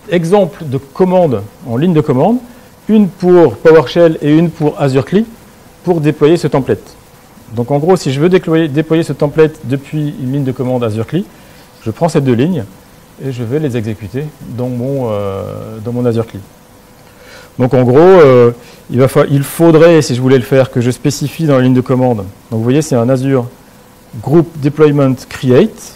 exemples de commandes en ligne de commande, une pour PowerShell et une pour Azure CLI, pour déployer ce template. Donc en gros, si je veux déployer ce template depuis une ligne de commande Azure CLI, je prends ces deux lignes et je vais les exécuter dans mon Azure CLI. Donc en gros, il faudrait, si je voulais le faire, que je spécifie dans la ligne de commande. Donc vous voyez, c'est un Azure Group Deployment Create.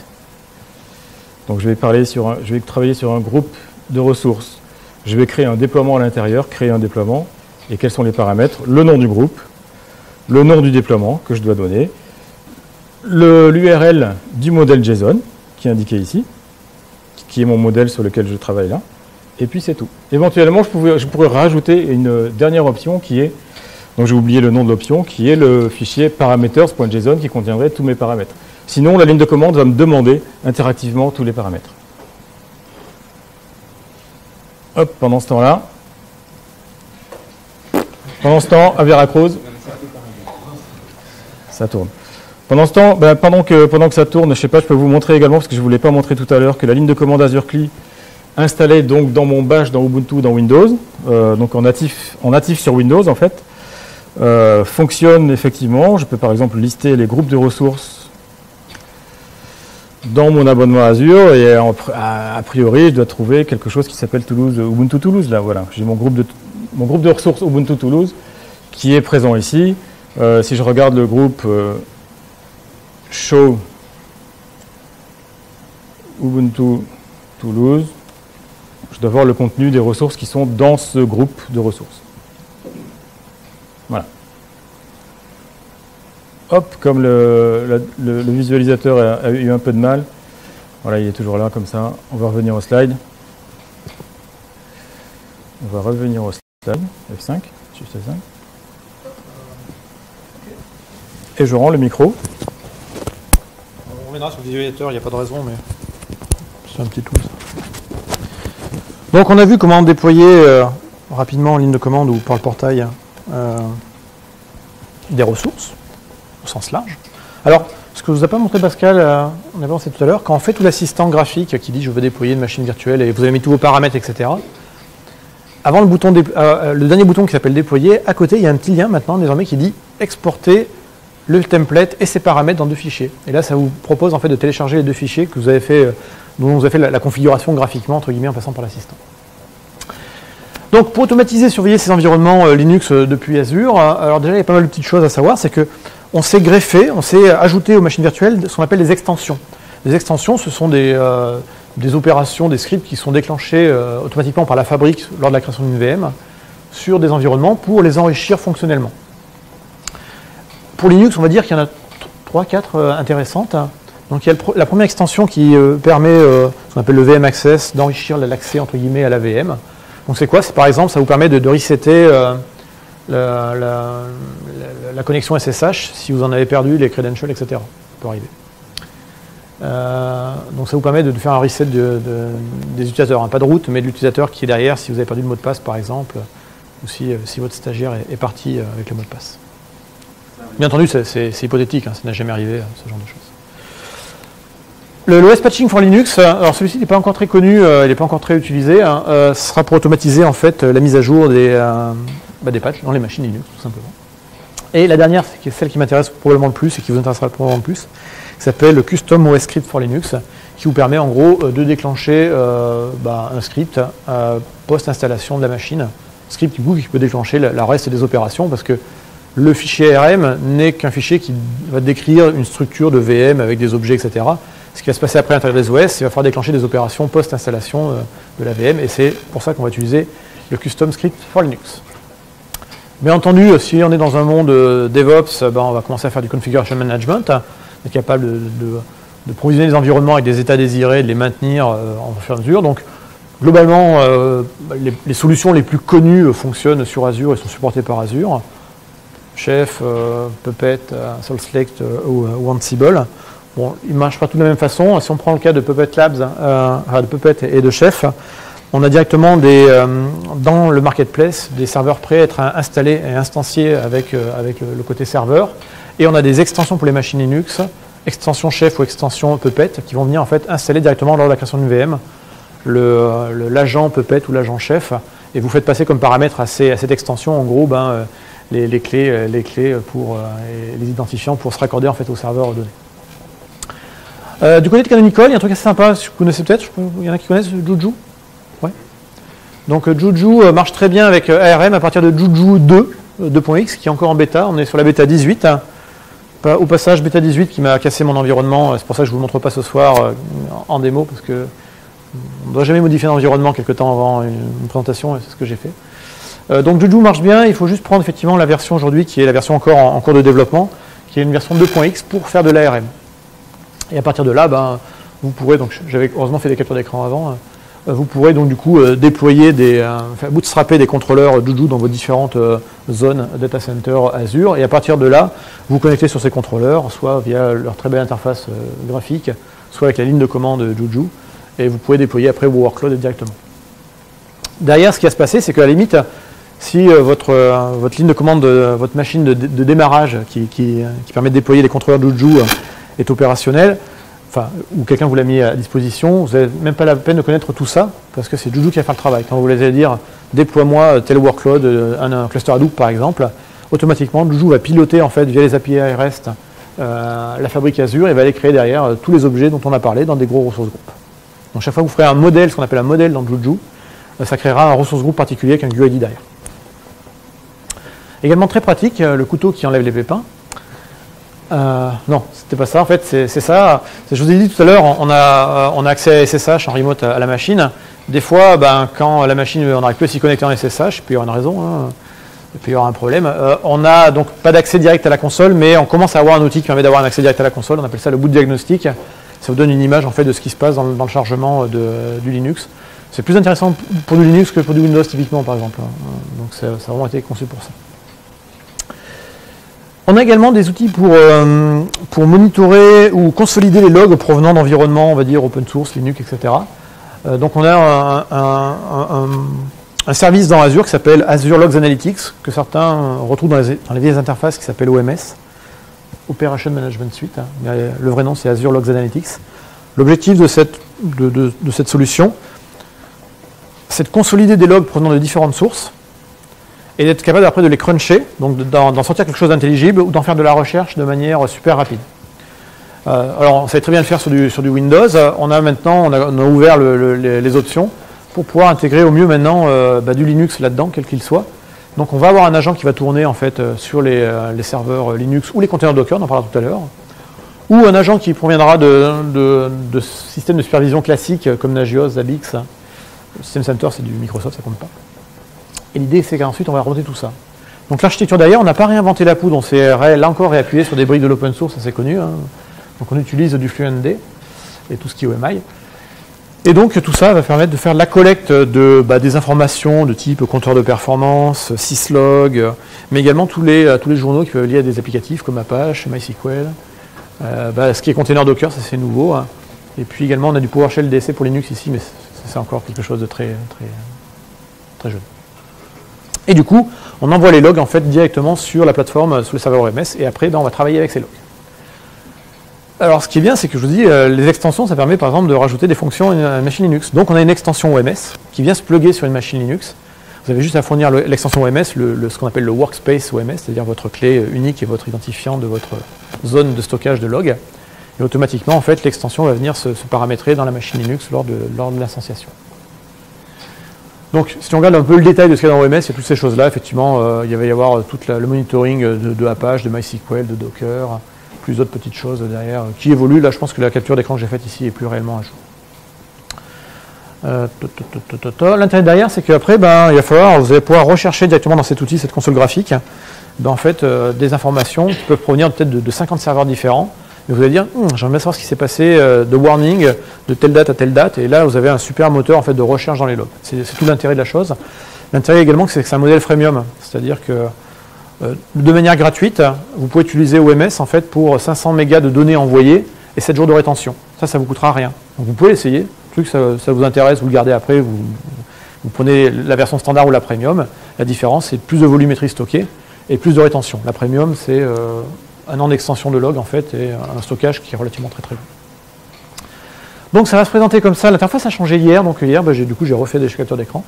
Donc je vais travailler sur un groupe de ressources. Je vais créer un déploiement à l'intérieur, créer un déploiement. Et quels sont les paramètres? Le nom du groupe, le nom du déploiement que je dois donner, l'URL du modèle JSON qui est indiqué ici, qui est mon modèle sur lequel je travaille là. Et puis c'est tout. Éventuellement, je pourrais rajouter une dernière option qui est, donc j'ai oublié le nom de l'option, qui est le fichier parameters.json qui contiendrait tous mes paramètres. Sinon, la ligne de commande va me demander interactivement tous les paramètres. Hop, pendant ce temps-là, à Veracruz, ça tourne. Pendant ce temps, pendant que ça tourne, je ne sais pas, je peux vous montrer également, parce que je ne voulais pas montrer tout à l'heure, que la ligne de commande Azure CLI, installée donc dans mon bash, dans Ubuntu, dans Windows, donc en natif sur Windows en fait, fonctionne effectivement. Je peux par exemple lister les groupes de ressources dans mon abonnement Azure, et a priori, je dois trouver quelque chose qui s'appelle Ubuntu Toulouse. Là, voilà, j'ai mon groupe de ressources Ubuntu Toulouse qui est présent ici. Si je regarde le groupe Show Ubuntu Toulouse, je dois voir le contenu des ressources qui sont dans ce groupe de ressources. Voilà. hop, comme le visualisateur a eu un peu de mal, voilà, il est toujours là comme ça. On va revenir au slide. On va revenir au slide, F5, Shift F5. Et je rends le micro. On reviendra sur le visualisateur, il n'y a pas de raison, mais c'est un petit tool. Donc on a vu comment déployer rapidement en ligne de commande ou par le portail des ressources, au sens large. Alors, ce que je vous ai pas montré Pascal, on avait avancé tout à l'heure, quand on fait tout l'assistant graphique qui dit je veux déployer une machine virtuelle et vous avez mis tous vos paramètres, etc. Avant le dernier bouton qui s'appelle déployer, à côté il y a un petit lien maintenant désormais qui dit exporter le template et ses paramètres dans 2 fichiers. Et là ça vous propose en fait de télécharger les 2 fichiers que vous avez fait, dont vous avez fait la configuration graphiquement entre guillemets en passant par l'assistant. Donc pour automatiser et surveiller ces environnements Linux depuis Azure, alors déjà il y a pas mal de petites choses à savoir, c'est que on s'est greffé, on s'est ajouté aux machines virtuelles ce qu'on appelle des extensions. Les extensions, ce sont des opérations, des scripts qui sont déclenchés automatiquement par la fabrique lors de la création d'une VM sur des environnements pour les enrichir fonctionnellement. Pour Linux, on va dire qu'il y en a 3, 4 intéressantes. Donc il y a la première extension qui permet ce qu'on appelle le VM Access, d'enrichir l'accès entre guillemets à la VM. Donc c'est quoi? C'est par exemple, ça vous permet de resetter la connexion SSH si vous en avez perdu, les credentials, etc. Ça peut arriver. Donc ça vous permet de faire un reset des utilisateurs, hein, pas de route, mais de l'utilisateur qui est derrière si vous avez perdu le mot de passe par exemple, ou si votre stagiaire est parti avec le mot de passe. Bien entendu, c'est hypothétique, hein, ça n'a jamais arrivé, ce genre de choses. L'OS Patching for Linux, alors celui-ci n'est pas encore très connu, il n'est pas encore très utilisé, hein, ce sera pour automatiser en fait la mise à jour des patchs dans les machines Linux, tout simplement. Et la dernière, qui est celle qui m'intéresse probablement le plus et qui vous intéressera probablement le plus, qui s'appelle le Custom OS Script for Linux, qui vous permet en gros de déclencher un script post-installation de la machine, script qui peut déclencher la reste des opérations, parce que le fichier ARM n'est qu'un fichier qui va décrire une structure de VM avec des objets, etc. Ce qui va se passer après à l'intérieur des OS, il va falloir déclencher des opérations post-installation de la VM, et c'est pour ça qu'on va utiliser le Custom Script for Linux. Bien entendu, si on est dans un monde DevOps, on va commencer à faire du Configuration Management, on est capable de provisionner les environnements avec des états désirés, de les maintenir en fur et à mesure. Donc, globalement, les solutions les plus connues fonctionnent sur Azure et sont supportées par Azure. Chef, Puppet, SaltSelect ou Ansible. Bon, ils ne marchent pas tous de la même façon. Si on prend le cas de Puppet Labs, de Puppet et de Chef, on a directement dans le marketplace des serveurs prêts à être installés et instanciés avec le côté serveur. Et on a des extensions pour les machines Linux, extension Chef ou extension Puppet, qui vont venir en fait installer directement lors de la création d'une VM l'agent Puppet ou l'agent Chef. Et vous faites passer comme paramètre à cette extension en gros les clés pour les identifiants pour se raccorder en fait au serveur donné. Du côté de Canonical, il y a un truc assez sympa, si vous connaissez peut-être, il y en a qui connaissent Juju. Ouais. Donc Juju marche très bien avec ARM à partir de Juju 2.x qui est encore en bêta. On est sur la bêta 18. Au passage, bêta 18 qui m'a cassé mon environnement, c'est pour ça que je ne vous le montre pas ce soir en démo, parce que on ne doit jamais modifier l'environnement quelque temps avant une présentation, et c'est ce que j'ai fait. Donc Juju marche bien, il faut juste prendre effectivement la version aujourd'hui qui est la version encore en cours de développement, qui est une version 2.x pour faire de l'ARM. Et à partir de là, vous pourrez, donc j'avais heureusement fait des captures d'écran avant, vous pourrez donc du coup déployer bootstrapper des contrôleurs Juju dans vos différentes zones data center Azure, et à partir de là, vous connectez sur ces contrôleurs, soit via leur très belle interface graphique, soit avec la ligne de commande Juju, et vous pouvez déployer après vos workloads directement. Derrière, ce qui va se passer, c'est qu'à la limite, si votre ligne de commande de votre machine de démarrage qui permet de déployer les contrôleurs Juju est opérationnel, ou quelqu'un vous l'a mis à disposition, vous n'avez même pas la peine de connaître tout ça, parce que c'est Juju qui va faire le travail. Quand vous allez dire déploie-moi tel workload, un cluster Hadoop par exemple, automatiquement Juju va piloter en fait via les API REST la fabrique Azure et va aller créer derrière tous les objets dont on a parlé dans des gros ressources groupes. Donc chaque fois que vous ferez un modèle, ce qu'on appelle un modèle dans Juju, ça créera un ressource groupe particulier avec un UID derrière. Également très pratique, le couteau qui enlève les pépins. Non, c'était pas ça. En fait, c'est ça. Je vous ai dit tout à l'heure, on a accès à SSH en remote à la machine. Des fois, quand la machine, on n'arrive plus à s'y connecter en SSH, puis il y a une raison. il peut y avoir un problème. On n'a donc pas d'accès direct à la console, mais on commence à avoir un outil qui permet d'avoir un accès direct à la console. On appelle ça le boot diagnostic. Ça vous donne une image en fait de ce qui se passe dans le chargement du Linux. C'est plus intéressant pour du Linux que pour du Windows typiquement, par exemple. Donc ça a vraiment été conçu pour ça. On a également des outils pour monitorer ou consolider les logs provenant d'environnements, on va dire open source, Linux, etc. Donc on a un service dans Azure qui s'appelle Azure Logs Analytics, que certains retrouvent dans les vieilles interfaces, qui s'appelle OMS, Operation Management Suite. Mais le vrai nom, c'est Azure Logs Analytics. L'objectif de cette solution, c'est de consolider des logs provenant de différentes sources et d'être capable après de les cruncher, donc d'en sortir quelque chose d'intelligible ou d'en faire de la recherche de manière super rapide. Alors, on savait très bien le faire sur du Windows. On a ouvert les options pour pouvoir intégrer au mieux maintenant du Linux là-dedans, quel qu'il soit. Donc, on va avoir un agent qui va tourner en fait sur les serveurs Linux ou les containers Docker, on en parlera tout à l'heure, ou un agent qui proviendra de systèmes de supervision classiques comme Nagios, Zabbix. System Center, c'est du Microsoft, ça compte pas. Et l'idée, c'est qu'ensuite, on va remonter tout ça. Donc l'architecture derrière, on n'a pas réinventé la poudre, on s'est là encore réappuyé sur des briques de l'open source assez connues. Donc on utilise du FluentD et tout ce qui est OMI. Et donc tout ça va permettre de faire la collecte des informations de type compteur de performance, syslog, mais également tous les journaux qui peuvent lier à des applicatifs comme Apache, MySQL. Ce qui est container Docker, ça c'est nouveau. Et puis également, on a du PowerShell DC pour Linux ici, mais c'est encore quelque chose de très, très, très jeune. Et du coup, on envoie les logs en fait directement sur la plateforme, sur le serveur OMS, et après, on va travailler avec ces logs. Alors, ce qui est bien, c'est que je vous dis, les extensions, ça permet par exemple de rajouter des fonctions à une machine Linux. Donc, on a une extension OMS qui vient se plugger sur une machine Linux. Vous avez juste à fournir l'extension OMS, ce qu'on appelle le workspace OMS, c'est-à-dire votre clé unique et votre identifiant de votre zone de stockage de logs. Et automatiquement, en fait, l'extension va venir se paramétrer dans la machine Linux lors de l'instanciation. Donc, si on regarde un peu le détail de ce qu'il y a dans OMS, il y a toutes ces choses-là. Effectivement, il va y avoir tout le monitoring de Apache, de MySQL, de Docker, plus d'autres petites choses derrière qui évoluent. Là, je pense que la capture d'écran que j'ai faite ici est plus réellement à jour. L'intérêt derrière, c'est qu'après, vous allez pouvoir rechercher directement dans cet outil, cette console graphique, en fait, des informations qui peuvent provenir peut-être de 50 serveurs différents. Et vous allez dire, j'aimerais bien savoir ce qui s'est passé de warning de telle date à telle date. Et là, vous avez un super moteur en fait, de recherche dans les logs. C'est tout l'intérêt de la chose. L'intérêt également, c'est que c'est un modèle freemium. C'est-à-dire que de manière gratuite, vous pouvez utiliser OMS en fait, pour 500 mégas de données envoyées et 7 jours de rétention. Ça ne vous coûtera rien. Donc vous pouvez l'essayer. Le truc, ça vous intéresse, vous le gardez après, vous prenez la version standard ou la premium. La différence, c'est plus de volumétrie stockée et plus de rétention. La premium, c'est un an d'extension de log en fait et un stockage qui est relativement très très long. Donc ça va se présenter comme ça. L'interface a changé hier, donc hier j'ai refait des captures d'écran.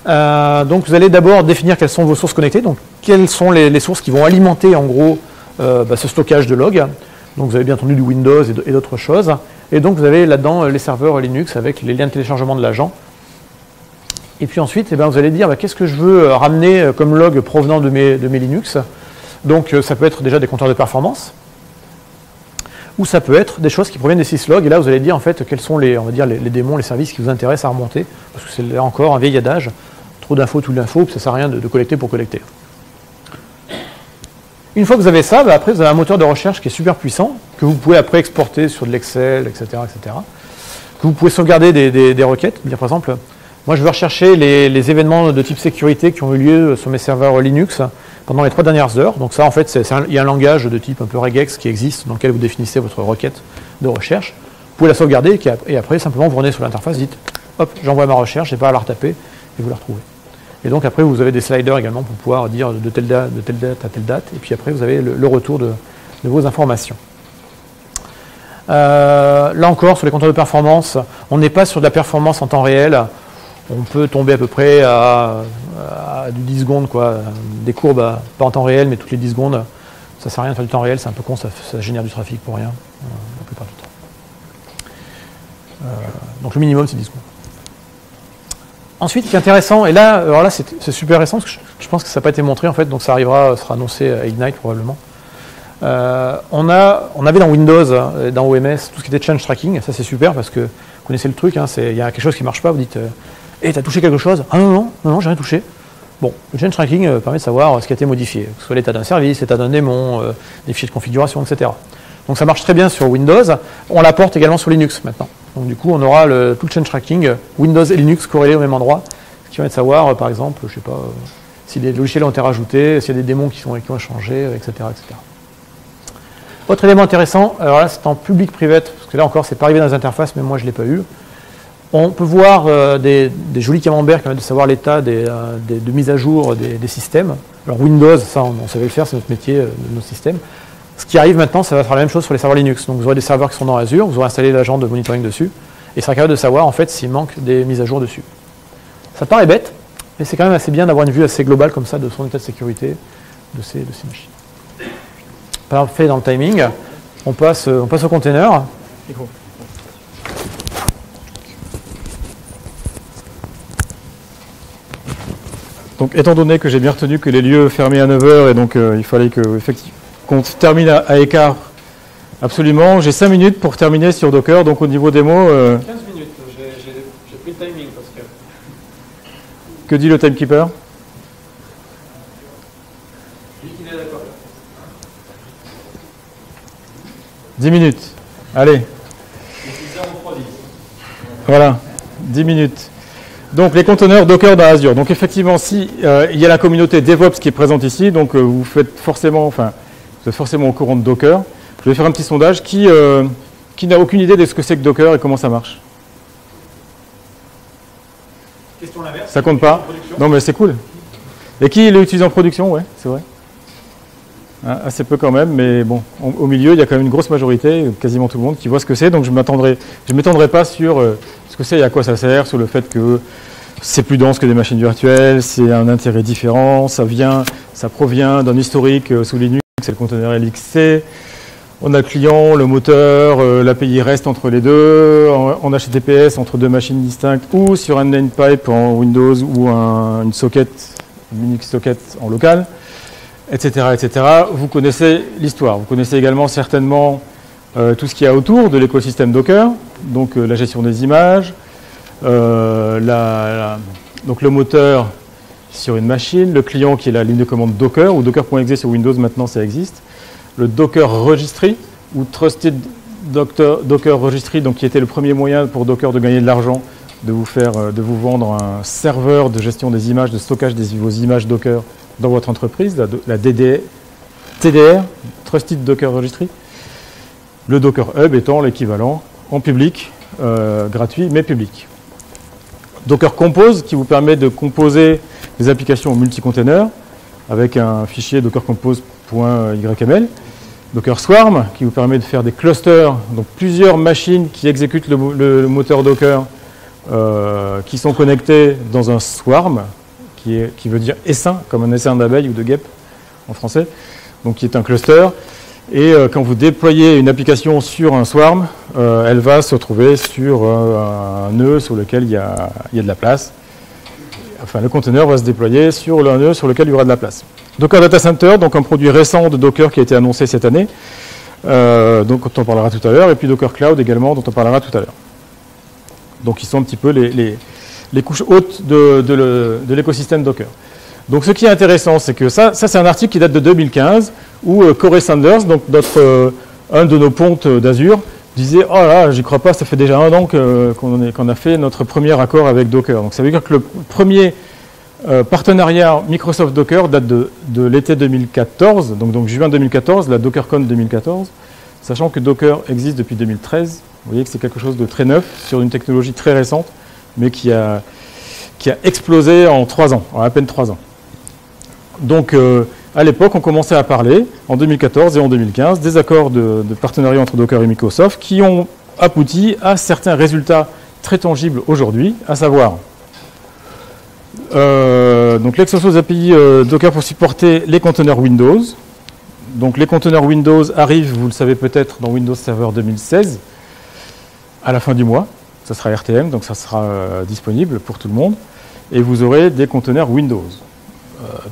Donc vous allez d'abord définir quelles sont vos sources connectées, donc quelles sont les sources qui vont alimenter en gros ce stockage de log. Donc vous avez bien entendu du Windows et d'autres choses. Et donc vous avez là-dedans les serveurs Linux avec les liens de téléchargement de l'agent. Et puis ensuite, vous allez dire qu'est-ce que je veux ramener comme log provenant de mes Linux. Donc ça peut être déjà des compteurs de performance, ou ça peut être des choses qui proviennent des syslogs. Et là, vous allez dire en fait quels sont les démons, les services qui vous intéressent à remonter, parce que c'est là encore un vieil adage, trop d'infos, tout l'info, ça ne sert à rien de collecter pour collecter. Une fois que vous avez ça, après vous avez un moteur de recherche qui est super puissant, que vous pouvez après exporter sur de l'Excel, etc., que vous pouvez sauvegarder des requêtes. Par exemple, moi je veux rechercher les événements de type sécurité qui ont eu lieu sur mes serveurs Linux pendant les 3 dernières heures. Donc ça, en fait, il y a un langage de type un peu regex qui existe, dans lequel vous définissez votre requête de recherche. Vous pouvez la sauvegarder, et après, simplement, vous revenez sur l'interface, dites, hop, j'envoie ma recherche, je n'ai pas à la retaper, et vous la retrouvez. Et donc après, vous avez des sliders également pour pouvoir dire de telle date à telle date, et puis après, vous avez le retour de vos informations. Là encore, sur les compteurs de performance, on n'est pas sur de la performance en temps réel. On peut tomber à peu près à du 10 secondes, quoi. Des courbes, pas en temps réel, mais toutes les 10 secondes. Ça ne sert à rien de faire du temps réel, c'est un peu con, ça génère du trafic pour rien, la plupart du temps. Donc le minimum, c'est 10 secondes. Ensuite, ce qui est intéressant, et là, alors là c'est super récent, parce que je pense que ça n'a pas été montré, en fait, donc ça sera annoncé à Ignite probablement. On avait dans Windows, dans OMS, tout ce qui était change tracking. Ça c'est super parce que vous connaissez le truc, il y a quelque chose qui ne marche pas, vous dites t'as touché quelque chose? Ah non, j'ai rien touché. Bon, le chain tracking permet de savoir ce qui a été modifié, que ce soit l'état d'un service, l'état d'un démon, des fichiers de configuration, etc. Donc ça marche très bien sur Windows. On l'apporte également sur Linux maintenant. Donc du coup, on aura tout le chain tracking, Windows et Linux corrélés au même endroit, ce qui permet de savoir, par exemple, je sais pas, si des logiciels ont été rajoutés, s'il y a des démons qui ont changé, etc., etc. Autre élément intéressant, alors là c'est en public-private, parce que là encore c'est pas arrivé dans les interfaces, mais moi je ne l'ai pas eu. On peut voir des jolis camemberts qui permettent de savoir l'état de mise à jour des systèmes. Alors Windows, ça on savait le faire, c'est notre métier de nos systèmes. Ce qui arrive maintenant, ça va faire la même chose sur les serveurs Linux. Donc vous aurez des serveurs qui sont dans Azure, vous aurez installé l'agent de monitoring dessus, et ça sera capable de savoir en fait s'il manque des mises à jour dessus. Ça paraît bête, mais c'est quand même assez bien d'avoir une vue assez globale comme ça de son état de sécurité de ces machines. Parfait dans le timing. On passe au container. Donc, étant donné que j'ai bien retenu que les lieux fermaient à 9h et donc il fallait qu'on termine à écart absolument, j'ai 5 minutes pour terminer sur Docker. Donc au niveau démo... 15 minutes, j'ai pris le timing parce que... Que dit le timekeeper? Lui qu'il est d'accord. 10 minutes. Allez. Voilà, 10 minutes. Donc les conteneurs Docker dans Azure. Donc effectivement, si il y a la communauté DevOps qui est présente ici, donc vous êtes forcément au courant de Docker. Je vais faire un petit sondage. Qui n'a aucune idée de ce que c'est que Docker et comment ça marche? Question l'inverse. Ça compte pas? Non mais c'est cool. Et qui l'utilise en production? Ouais, c'est vrai. Assez peu quand même, mais bon, au milieu, il y a quand même une grosse majorité, quasiment tout le monde, qui voit ce que c'est. Donc je ne m'étendrai pas sur ce que c'est et à quoi ça sert, sur le fait que c'est plus dense que des machines virtuelles, c'est un intérêt différent, ça provient d'un historique sous Linux, c'est le conteneur LXC. On a le client, le moteur, l'API REST entre les deux, en HTTPS entre deux machines distinctes, ou sur un namepipe en Windows ou une socket, une Linux socket en local. Etc., etc. Vous connaissez l'histoire. Vous connaissez également certainement tout ce qu'il y a autour de l'écosystème Docker, donc la gestion des images, donc le moteur sur une machine, le client qui est la ligne de commande Docker, ou Docker.exe sur Windows, maintenant ça existe, le Docker Registry, ou Trusted Docker Registry, donc qui était le premier moyen pour Docker de gagner de l'argent, de vous vendre un serveur de gestion des images, de stockage de vos images Docker dans votre entreprise, la TDR, Trusted Docker Registry. Le Docker Hub étant l'équivalent en public, gratuit, mais public. Docker Compose, qui vous permet de composer des applications multi-containers avec un fichier dockercompose.yml. Docker Swarm, qui vous permet de faire des clusters, donc plusieurs machines qui exécutent le moteur Docker, qui sont connectées dans un swarm, qui veut dire essaim, comme un essaim d'abeille ou de guêpe en français, donc qui est un cluster. Et quand vous déployez une application sur un swarm, elle va se retrouver sur un nœud sur lequel il y a de la place. Enfin, le conteneur va se déployer sur un nœud sur lequel il y aura de la place. Docker Data Center, donc un produit récent de Docker qui a été annoncé cette année, donc dont on parlera tout à l'heure, et puis Docker Cloud également, dont on parlera tout à l'heure. Donc ils sont un petit peu les couches hautes de l'écosystème Docker. Donc ce qui est intéressant, c'est que ça c'est un article qui date de 2015, où Corey Sanders, donc un de nos pontes d'Azure, disait « Oh là, j'y crois pas, ça fait déjà 1 an qu'on a fait notre premier accord avec Docker. » Donc ça veut dire que le premier partenariat Microsoft Docker date de l'été 2014, donc juin 2014, la DockerCon 2014, sachant que Docker existe depuis 2013. Vous voyez que c'est quelque chose de très neuf, sur une technologie très récente, mais qui a explosé en 3 ans, en à peine 3 ans. Donc, à l'époque, on commençait à parler, en 2014 et en 2015, des accords de partenariat entre Docker et Microsoft qui ont abouti à certains résultats très tangibles aujourd'hui, à savoir donc l'Exosos API Docker pour supporter les conteneurs Windows. Donc, les conteneurs Windows arrivent, vous le savez peut-être, dans Windows Server 2016, à la fin du mois. Ça sera RTM, donc ça sera disponible pour tout le monde. Et vous aurez des conteneurs Windows,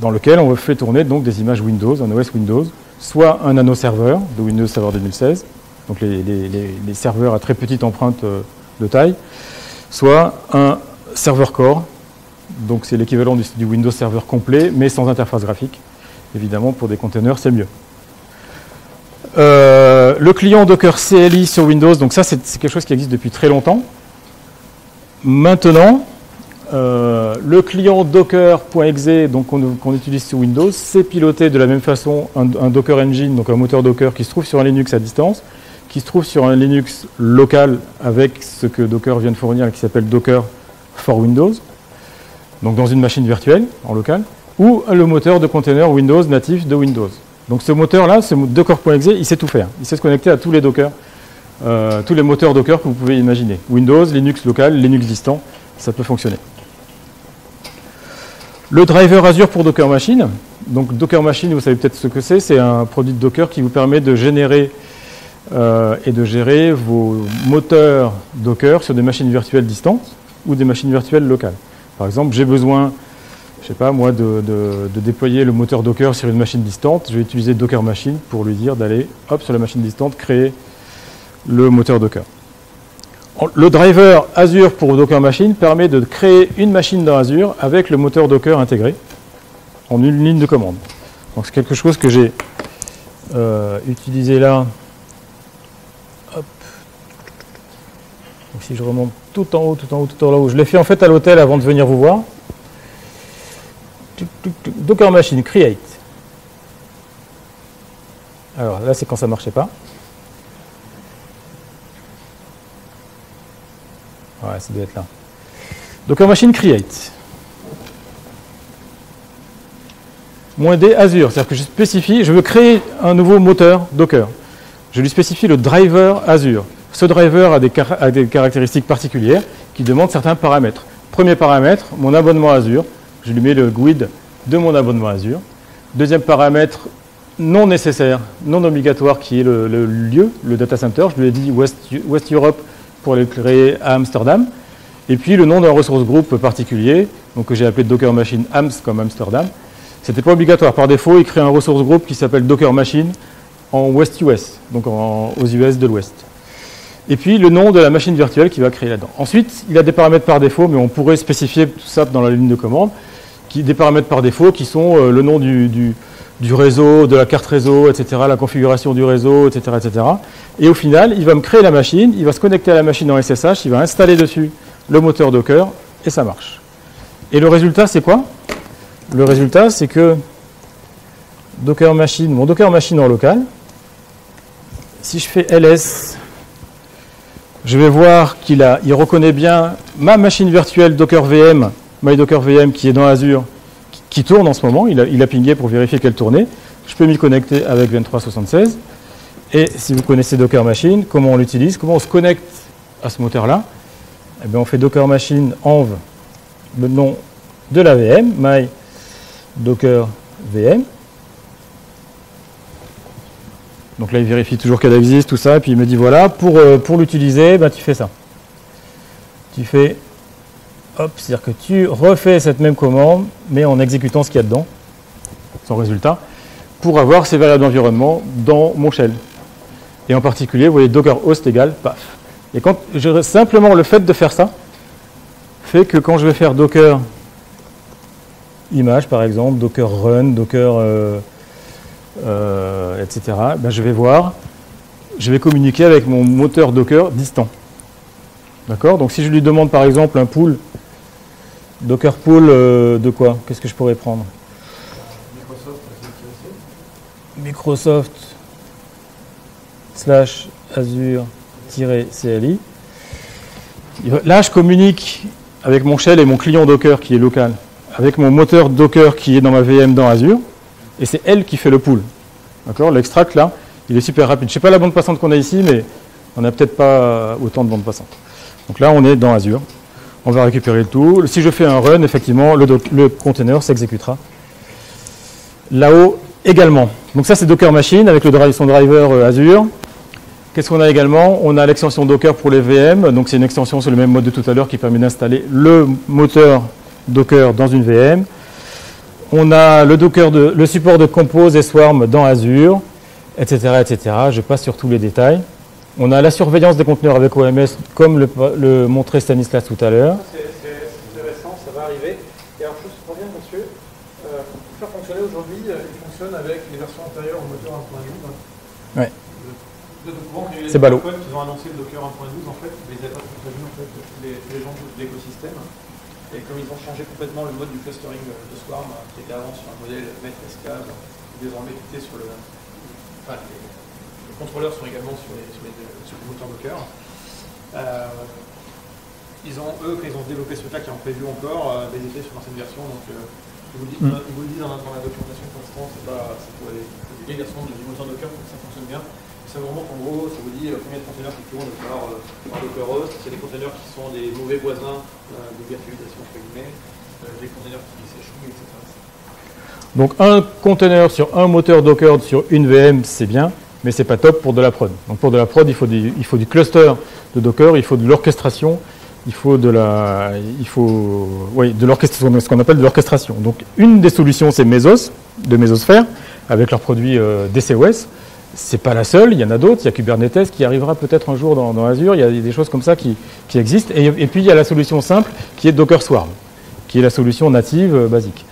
dans lesquels on fait tourner donc des images Windows, un OS Windows, soit un nano-serveur de Windows Server 2016, donc les serveurs à très petite empreinte de taille, soit un serveur core Donc c'est l'équivalent du Windows Server complet, mais sans interface graphique. Évidemment, pour des containers, c'est mieux. Le client Docker CLI sur Windows, donc ça c'est quelque chose qui existe depuis très longtemps. Maintenant, le client docker.exe qu'on utilise sur Windows, c'est piloté de la même façon un Docker Engine, donc un moteur Docker qui se trouve sur un Linux à distance, qui se trouve sur un Linux local avec ce que Docker vient de fournir et qui s'appelle Docker for Windows, donc dans une machine virtuelle en local, ou le moteur de container Windows natif de Windows. Donc ce moteur-là, ce Docker.exe, il sait tout faire. Il sait se connecter à tous les Docker, tous les moteurs Docker que vous pouvez imaginer. Windows, Linux local, Linux distant, ça peut fonctionner. Le driver Azure pour Docker Machine. Donc Docker Machine, vous savez peut-être ce que c'est un produit de Docker qui vous permet de générer et de gérer vos moteurs Docker sur des machines virtuelles distantes ou des machines virtuelles locales. Par exemple, j'ai besoin, je sais pas moi, de déployer le moteur Docker sur une machine distante. Je vais utiliser Docker Machine pour lui dire d'aller, hop, sur la machine distante, créer le moteur Docker. Le driver Azure pour Docker Machine permet de créer une machine dans Azure avec le moteur Docker intégré en une ligne de commande. Donc c'est quelque chose que j'ai utilisé là. Hop. Donc si je remonte tout en haut, tout en haut, je l'ai fait en fait à l'hôtel avant de venir vous voir. Docker Machine, create. Alors là, c'est quand ça ne marchait pas. Ouais, ça doit être là. Docker Machine, create. -D Azure, c'est-à-dire que je spécifie, je veux créer un nouveau moteur Docker. Je lui spécifie le driver Azure. Ce driver a des caractéristiques particulières qui demandent certains paramètres. Premier paramètre, mon abonnement Azure. Je lui mets le GUID de mon abonnement Azure. Deuxième paramètre, non nécessaire, non obligatoire, qui est le lieu, le data center. Je lui ai dit West Europe pour le créer à Amsterdam. Et puis le nom d'un ressource group particulier, donc que j'ai appelé Docker Machine AMS comme Amsterdam. Ce n'était pas obligatoire. Par défaut, il crée un ressource group qui s'appelle Docker Machine en West US, donc aux US de l'Ouest. Et puis le nom de la machine virtuelle qu'il va créer là-dedans. Ensuite, il a des paramètres par défaut, mais on pourrait spécifier tout ça dans la ligne de commande. Des paramètres par défaut qui sont le nom du réseau, de la carte réseau, etc., la configuration du réseau, etc., etc. Et au final, il va me créer la machine, il va se connecter à la machine en SSH, il va installer dessus le moteur Docker, et ça marche. Et le résultat, c'est quoi? Le résultat, c'est que Docker Machine, mon Docker Machine en local, si je fais ls, je vais voir qu'il reconnaît bien ma machine virtuelle Docker VM, MyDocker VM qui est dans Azure, qui tourne en ce moment. Il a pingé pour vérifier qu'elle tournait. Je peux m'y connecter avec 2376. Et si vous connaissez Docker Machine, comment on l'utilise, comment on se connecte à ce moteur-là? Eh bien, on fait Docker Machine env, le nom de la VM, MyDocker VM. Donc là, il vérifie toujours qu'elle existe, tout ça, et puis il me dit, voilà, pour l'utiliser, ben, tu fais ça. Tu fais, hop, c'est-à-dire que tu refais cette même commande, mais en exécutant ce qu'il y a dedans, son résultat, pour avoir ces variables d'environnement dans mon shell. Et en particulier, vous voyez, Docker host égale, paf. Et simplement le fait de faire ça, fait que quand je vais faire Docker image, par exemple, Docker run, Docker... etc. Ben je vais voir, je vais communiquer avec mon moteur Docker distant. D'accord? Donc si je lui demande par exemple un pool, Docker pool de quoi? Qu'est-ce que je pourrais prendre? Microsoft /Azure-CLI. Là, je communique avec mon shell et mon client Docker qui est local, avec mon moteur Docker qui est dans ma VM dans Azure. Et c'est elle qui fait le pool. D'accord? L'extract, là, il est super rapide. Je ne sais pas la bande passante qu'on a ici, mais on n'a peut-être pas autant de bande passante. Donc là, on est dans Azure. On va récupérer le tout. Si je fais un run, effectivement, le container s'exécutera là-haut également. Donc ça, c'est Docker Machine avec son driver Azure. Qu'est-ce qu'on a également? On a l'extension Docker pour les VM. Donc c'est une extension sur le même mode de tout à l'heure qui permet d'installer le moteur Docker dans une VM. On a le support de Compose et Swarm dans Azure, etc., etc. Je passe sur tous les détails. On a la surveillance des conteneurs avec OMS, comme le montrait Stanislas tout à l'heure. C'est récent, ça va arriver. Ouais. Vous êtes au courant qu'il y a C'est ballot. Ils ont annoncé le Docker 1.12 en fait, mais ils n'avaient pas prévu en fait tous les gens de l'écosystème. Et comme ils ont changé complètement le mode du clustering de Swarm, qui était avant sur un modèle maître esclave, désormais tout est sur le. Enfin, les contrôleurs sont également sur le moteur Docker. Ils ont, eux, quand ils ont développé ce truc-là, qui en prévu encore, des effets sur l'ancienne version. Donc, ils vous le disent dans la documentation pour l'instant, c'est pour les vieilles versions du moteur Docker pour que ça fonctionne bien. Ça vous remonte en gros, ça vous dit combien de conteneurs qui tournent par Docker Host. C'est des conteneurs qui sont des mauvais voisins de virtualisation, entre guillemets, des conteneurs qui s'échouent, etc. Donc un conteneur sur un moteur Docker sur une VM, c'est bien, mais c'est pas top pour de la prod. Donc pour de la prod, il faut du cluster de Docker, il faut de l'orchestration, il faut de l'orchestration, ce qu'on appelle de l'orchestration. Donc une des solutions, c'est Mesos, de Mesosphere, avec leur produit DCOS. C'est pas la seule, il y en a d'autres. Il y a Kubernetes qui arrivera peut-être un jour dans Azure. Il y a des choses comme ça qui existent. Et puis il y a la solution simple qui est Docker Swarm, qui est la solution native basique.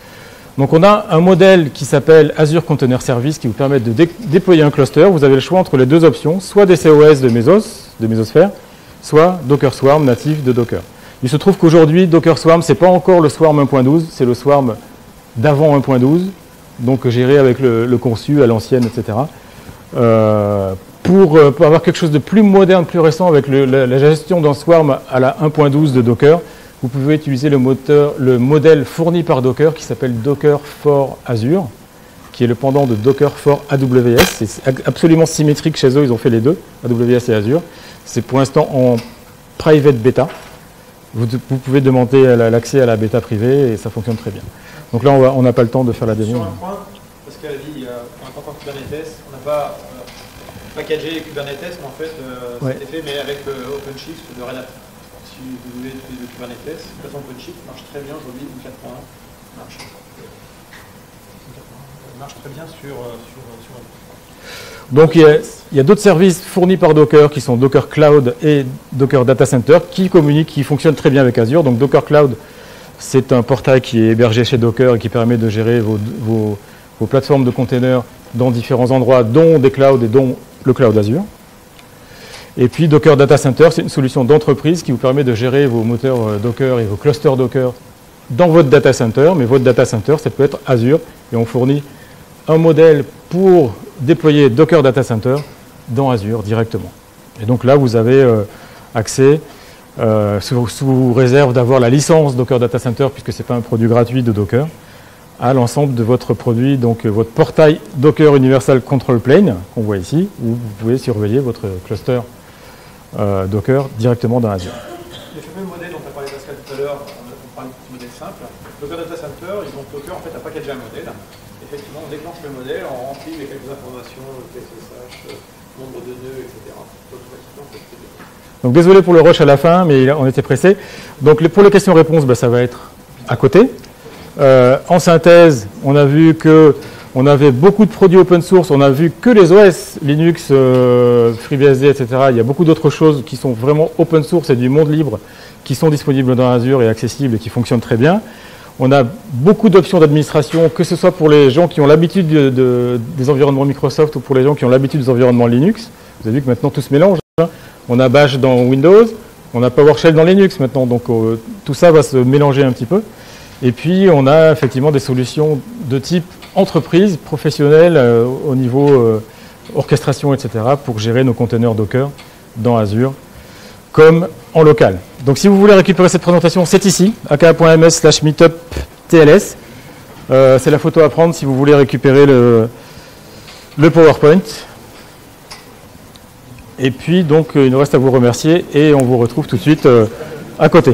Donc on a un modèle qui s'appelle Azure Container Service qui vous permet de déployer un cluster. Vous avez le choix entre les deux options, soit DCOS de Mesosphere, soit Docker Swarm natif de Docker. Il se trouve qu'aujourd'hui, Docker Swarm, c'est pas encore le Swarm 1.12, c'est le Swarm d'avant 1.12, donc géré avec le conçu à l'ancienne, etc. Pour avoir quelque chose de plus moderne, plus récent, avec la gestion d'un Swarm à la 1.12 de Docker, vous pouvez utiliser le modèle fourni par Docker qui s'appelle Docker for Azure, qui est le pendant de Docker for AWS. C'est absolument symétrique chez eux, ils ont fait les deux, AWS et Azure. C'est pour l'instant en private beta. Vous pouvez demander l'accès à la bêta privée et ça fonctionne très bien. Donc là, on n'a pas le temps de faire la démo. Sur un point, parce qu'elle a dit, on n'a pas encore Kubernetes, on n'a pas packagé Kubernetes, mais en fait, c'était fait mais avec OpenShift de Red Hat. Si vous voulez utiliser Kubernetes, de toute façon OpenShift marche très bien aujourd'hui, 4.1 marche très bien sur Donc il y a d'autres services fournis par Docker qui sont Docker Cloud et Docker Data Center qui communiquent, qui fonctionnent très bien avec Azure. Donc Docker Cloud, c'est un portail qui est hébergé chez Docker et qui permet de gérer vos plateformes de containers dans différents endroits, dont des clouds et dont le cloud Azure. Et puis Docker Data Center, c'est une solution d'entreprise qui vous permet de gérer vos moteurs Docker et vos clusters Docker dans votre data center. Mais votre data center, ça peut être Azure et on fournit un modèle pour déployer Docker Data Center dans Azure directement. Et donc là, vous avez accès, sous réserve d'avoir la licence Docker Data Center, puisque ce n'est pas un produit gratuit de Docker, à l'ensemble de votre produit, donc votre portail Docker Universal Control Plane, qu'on voit ici, où vous pouvez surveiller votre cluster Docker directement dans Azure. Les fameux modèles dont tu as parlé Pascal tout à l'heure, on parle de modèle simple. Docker Data Center, ils ont Docker en fait à packager un modèle. Effectivement, on déclenche le modèle, on remplit les quelques informations, le TSSH, nombre de nœuds, etc. Donc désolé pour le rush à la fin, mais on était pressé. Donc pour les questions-réponses, ça va être à côté. En synthèse, on a vu qu'on avait beaucoup de produits open source, on a vu que les OS, Linux, FreeBSD, etc. Il y a beaucoup d'autres choses qui sont vraiment open source et du monde libre, qui sont disponibles dans Azure et accessibles et qui fonctionnent très bien. On a beaucoup d'options d'administration, que ce soit pour les gens qui ont l'habitude des environnements Microsoft ou pour les gens qui ont l'habitude des environnements Linux. Vous avez vu que maintenant tout se mélange. On a Bash dans Windows, on a PowerShell dans Linux maintenant, donc tout ça va se mélanger un petit peu. Et puis on a effectivement des solutions de type entreprise, professionnelle, au niveau orchestration, etc., pour gérer nos conteneurs Docker dans Azure, comme en local. Donc si vous voulez récupérer cette présentation, c'est ici, aka.ms/meetup-tls. C'est la photo à prendre si vous voulez récupérer le PowerPoint. Et puis donc il nous reste à vous remercier et on vous retrouve tout de suite à côté.